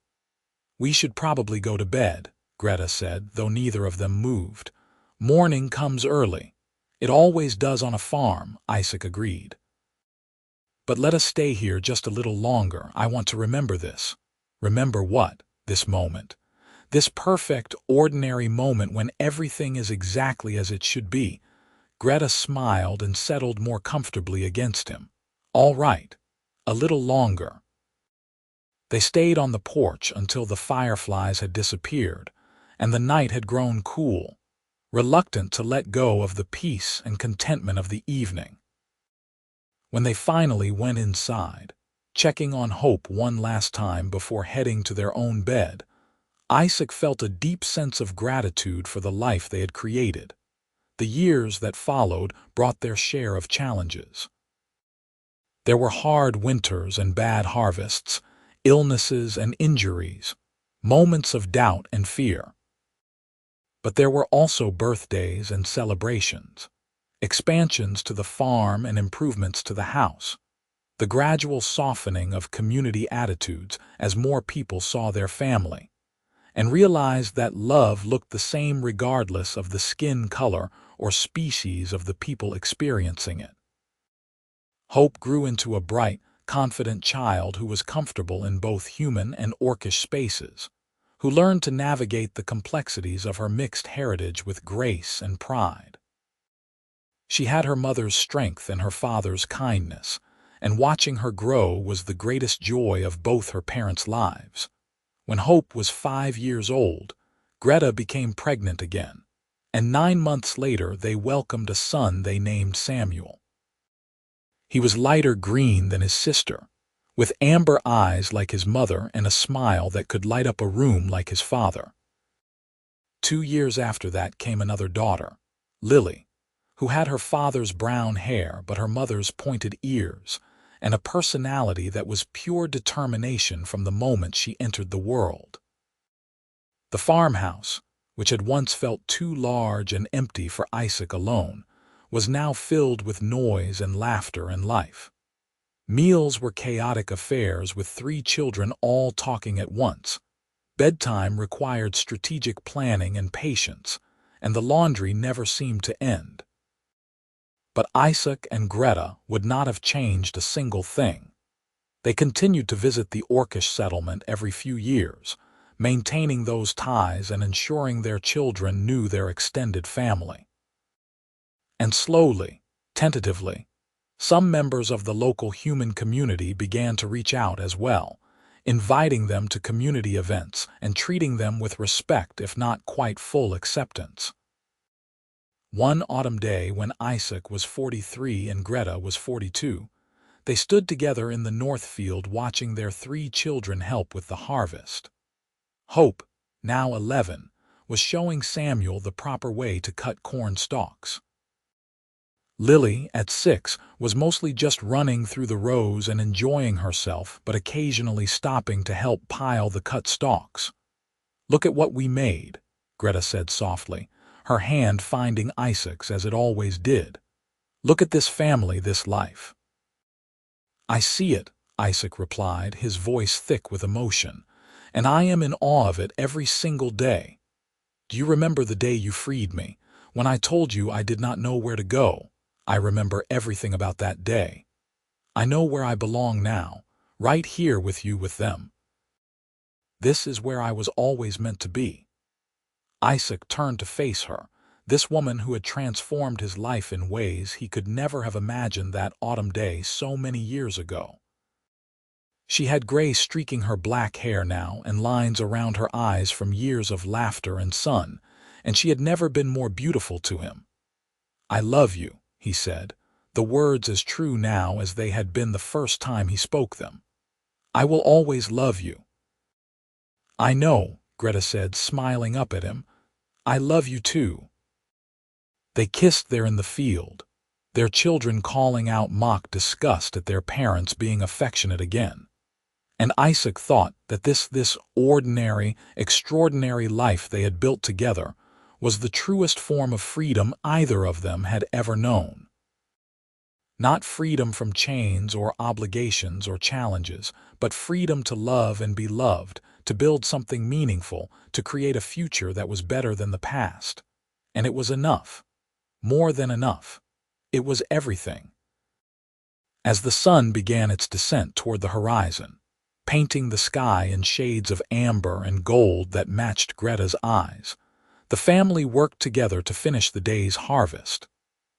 "We should probably go to bed," Greta said, though neither of them moved. "Morning comes early." "It always does on a farm," Isaac agreed. "But let us stay here just a little longer. I want to remember this." "Remember what?" "This moment. This perfect, ordinary moment when everything is exactly as it should be." Greta smiled and settled more comfortably against him. "All right. A little longer." They stayed on the porch until the fireflies had disappeared and the night had grown cool, reluctant to let go of the peace and contentment of the evening. When they finally went inside, checking on Hope one last time before heading to their own bed, Isaac felt a deep sense of gratitude for the life they had created. The years that followed brought their share of challenges. There were hard winters and bad harvests, illnesses and injuries, moments of doubt and fear. But there were also birthdays and celebrations, expansions to the farm and improvements to the house, the gradual softening of community attitudes as more people saw their family and realized that love looked the same regardless of the skin color or species of the people experiencing it. Hope grew into a bright, confident child who was comfortable in both human and orcish spaces, who learned to navigate the complexities of her mixed heritage with grace and pride. She had her mother's strength and her father's kindness, and watching her grow was the greatest joy of both her parents' lives. When Hope was 5 years old, Greta became pregnant again, and 9 months later they welcomed a son they named Samuel. He was lighter green than his sister, with amber eyes like his mother and a smile that could light up a room like his father. 2 years after that came another daughter, Lily, who had her father's brown hair but her mother's pointed ears, and a personality that was pure determination from the moment she entered the world. The farmhouse, which had once felt too large and empty for Isaac alone, was now filled with noise and laughter and life. Meals were chaotic affairs with 3 children all talking at once. Bedtime required strategic planning and patience, and the laundry never seemed to end. But Isaac and Greta would not have changed a single thing. They continued to visit the Orcish settlement every few years, maintaining those ties and ensuring their children knew their extended family. And slowly, tentatively, some members of the local human community began to reach out as well, inviting them to community events and treating them with respect if not quite full acceptance. One autumn day when Isaac was 43 and Greta was 42, they stood together in the north field watching their 3 children help with the harvest. Hope, now 11, was showing Samuel the proper way to cut corn stalks. Lily, at 6, was mostly just running through the rows and enjoying herself, but occasionally stopping to help pile the cut stalks. "Look at what we made," Greta said softly, her hand finding Isaac's as it always did. "Look at this family, this life." "I see it," Isaac replied, his voice thick with emotion, "and I am in awe of it every single day. Do you remember the day you freed me, when I told you I did not know where to go? I remember everything about that day. I know where I belong now, right here with you with them. This is where I was always meant to be." Isaac turned to face her, this woman who had transformed his life in ways he could never have imagined that autumn day so many years ago. She had gray streaking her black hair now and lines around her eyes from years of laughter and sun, and she had never been more beautiful to him. "I love you," he said, the words as true now as they had been the first time he spoke them. "I will always love you." "I know," Greta said, smiling up at him. "I love you too." They kissed there in the field, their children calling out mock disgust at their parents being affectionate again. And Isaac thought that this ordinary, extraordinary life they had built together was the truest form of freedom either of them had ever known. Not freedom from chains or obligations or challenges, but freedom to love and be loved, to build something meaningful, to create a future that was better than the past. And it was enough. More than enough. It was everything. As the sun began its descent toward the horizon, painting the sky in shades of amber and gold that matched Greta's eyes, the family worked together to finish the day's harvest,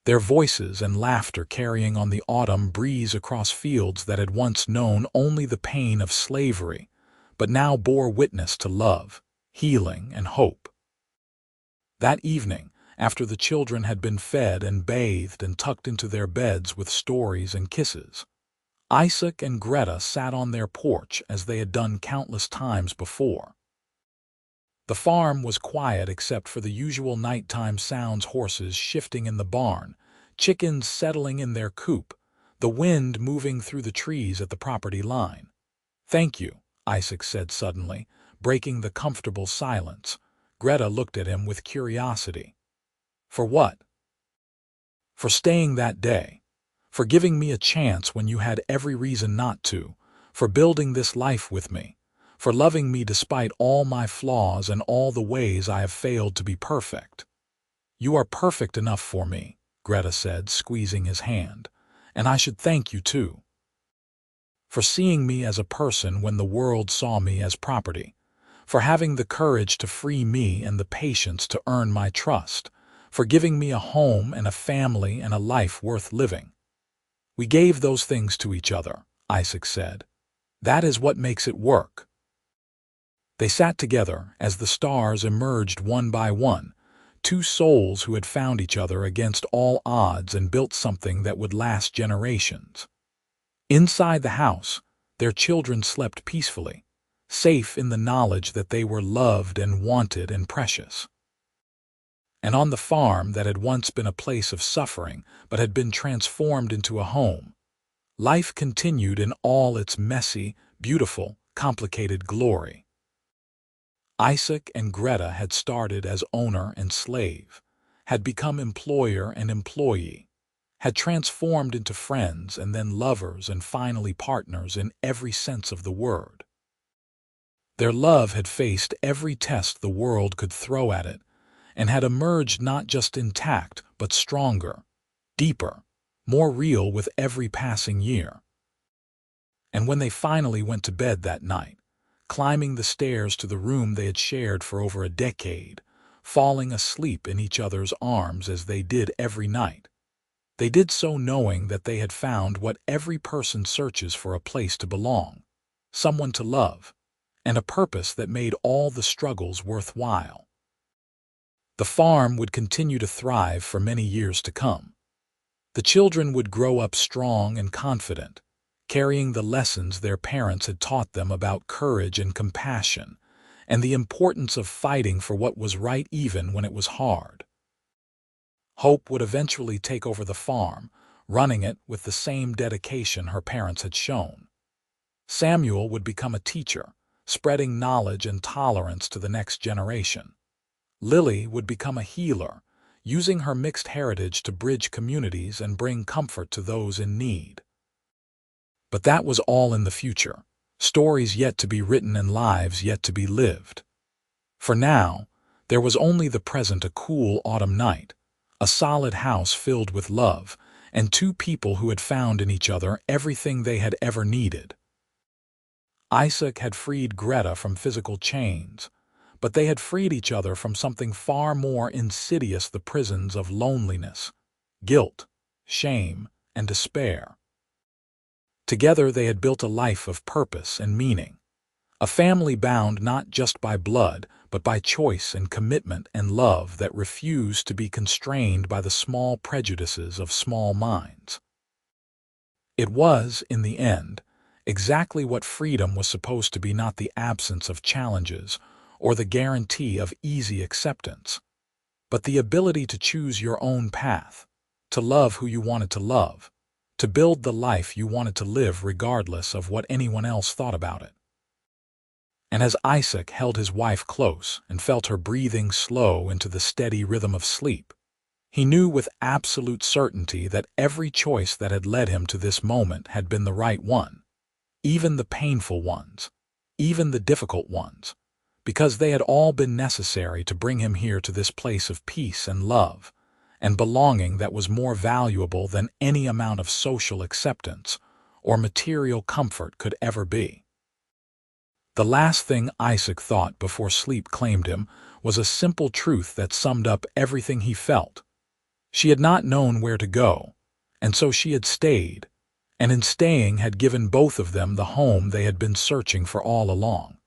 their voices and laughter carrying on the autumn breeze across fields that had once known only the pain of slavery, but now bore witness to love, healing, and hope. That evening, after the children had been fed and bathed and tucked into their beds with stories and kisses, Isaac and Greta sat on their porch as they had done countless times before. The farm was quiet except for the usual nighttime sounds: horses shifting in the barn, chickens settling in their coop, the wind moving through the trees at the property line. "Thank you," Isaac said suddenly, breaking the comfortable silence. Greta looked at him with curiosity. "For what?" "For staying that day. For giving me a chance when you had every reason not to. For building this life with me. For loving me despite all my flaws and all the ways I have failed to be perfect." "You are perfect enough for me," Greta said, squeezing his hand. "And I should thank you too. For seeing me as a person when the world saw me as property. For having the courage to free me and the patience to earn my trust. For giving me a home and a family and a life worth living." "We gave those things to each other," Isaac said. "That is what makes it work." They sat together as the stars emerged one by one, two souls who had found each other against all odds and built something that would last generations. Inside the house, their children slept peacefully, safe in the knowledge that they were loved and wanted and precious. And on the farm that had once been a place of suffering but had been transformed into a home, life continued in all its messy, beautiful, complicated glory. Isaac and Greta had started as owner and slave, had become employer and employee, had transformed into friends and then lovers and finally partners in every sense of the word. Their love had faced every test the world could throw at it, and had emerged not just intact but stronger, deeper, more real with every passing year. And when they finally went to bed that night, climbing the stairs to the room they had shared for over a decade, falling asleep in each other's arms as they did every night, they did so knowing that they had found what every person searches for: a place to belong, someone to love, and a purpose that made all the struggles worthwhile. The farm would continue to thrive for many years to come. The children would grow up strong and confident, carrying the lessons their parents had taught them about courage and compassion, and the importance of fighting for what was right even when it was hard. Hope would eventually take over the farm, running it with the same dedication her parents had shown. Samuel would become a teacher, spreading knowledge and tolerance to the next generation. Lily would become a healer, using her mixed heritage to bridge communities and bring comfort to those in need. But that was all in the future, stories yet to be written and lives yet to be lived. For now, there was only the present: a cool autumn night, a solid house filled with love, and two people who had found in each other everything they had ever needed. Isaac had freed Greta from physical chains, but they had freed each other from something far more insidious: the prisons of loneliness, guilt, shame, and despair. Together they had built a life of purpose and meaning, a family bound not just by blood, but by choice and commitment and love that refused to be constrained by the small prejudices of small minds. It was, in the end, exactly what freedom was supposed to be: not the absence of challenges or the guarantee of easy acceptance, but the ability to choose your own path, to love who you wanted to love, to build the life you wanted to live regardless of what anyone else thought about it. And as Isaac held his wife close and felt her breathing slow into the steady rhythm of sleep, he knew with absolute certainty that every choice that had led him to this moment had been the right one, even the painful ones, even the difficult ones, because they had all been necessary to bring him here to this place of peace and love and belonging that was more valuable than any amount of social acceptance or material comfort could ever be. The last thing Isaac thought before sleep claimed him was a simple truth that summed up everything he felt. She had not known where to go, and so she had stayed, and in staying had given both of them the home they had been searching for all along.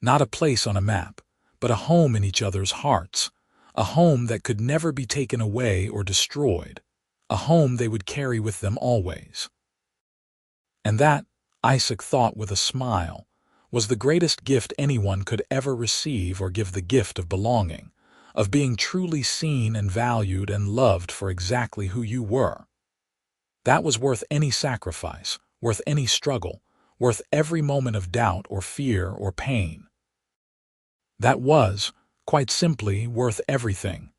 Not a place on a map, but a home in each other's hearts, a home that could never be taken away or destroyed, a home they would carry with them always. And that, Isaac thought with a smile, was the greatest gift anyone could ever receive or give: the gift of belonging, of being truly seen and valued and loved for exactly who you were. That was worth any sacrifice, worth any struggle, worth every moment of doubt or fear or pain. That was, quite simply, worth everything.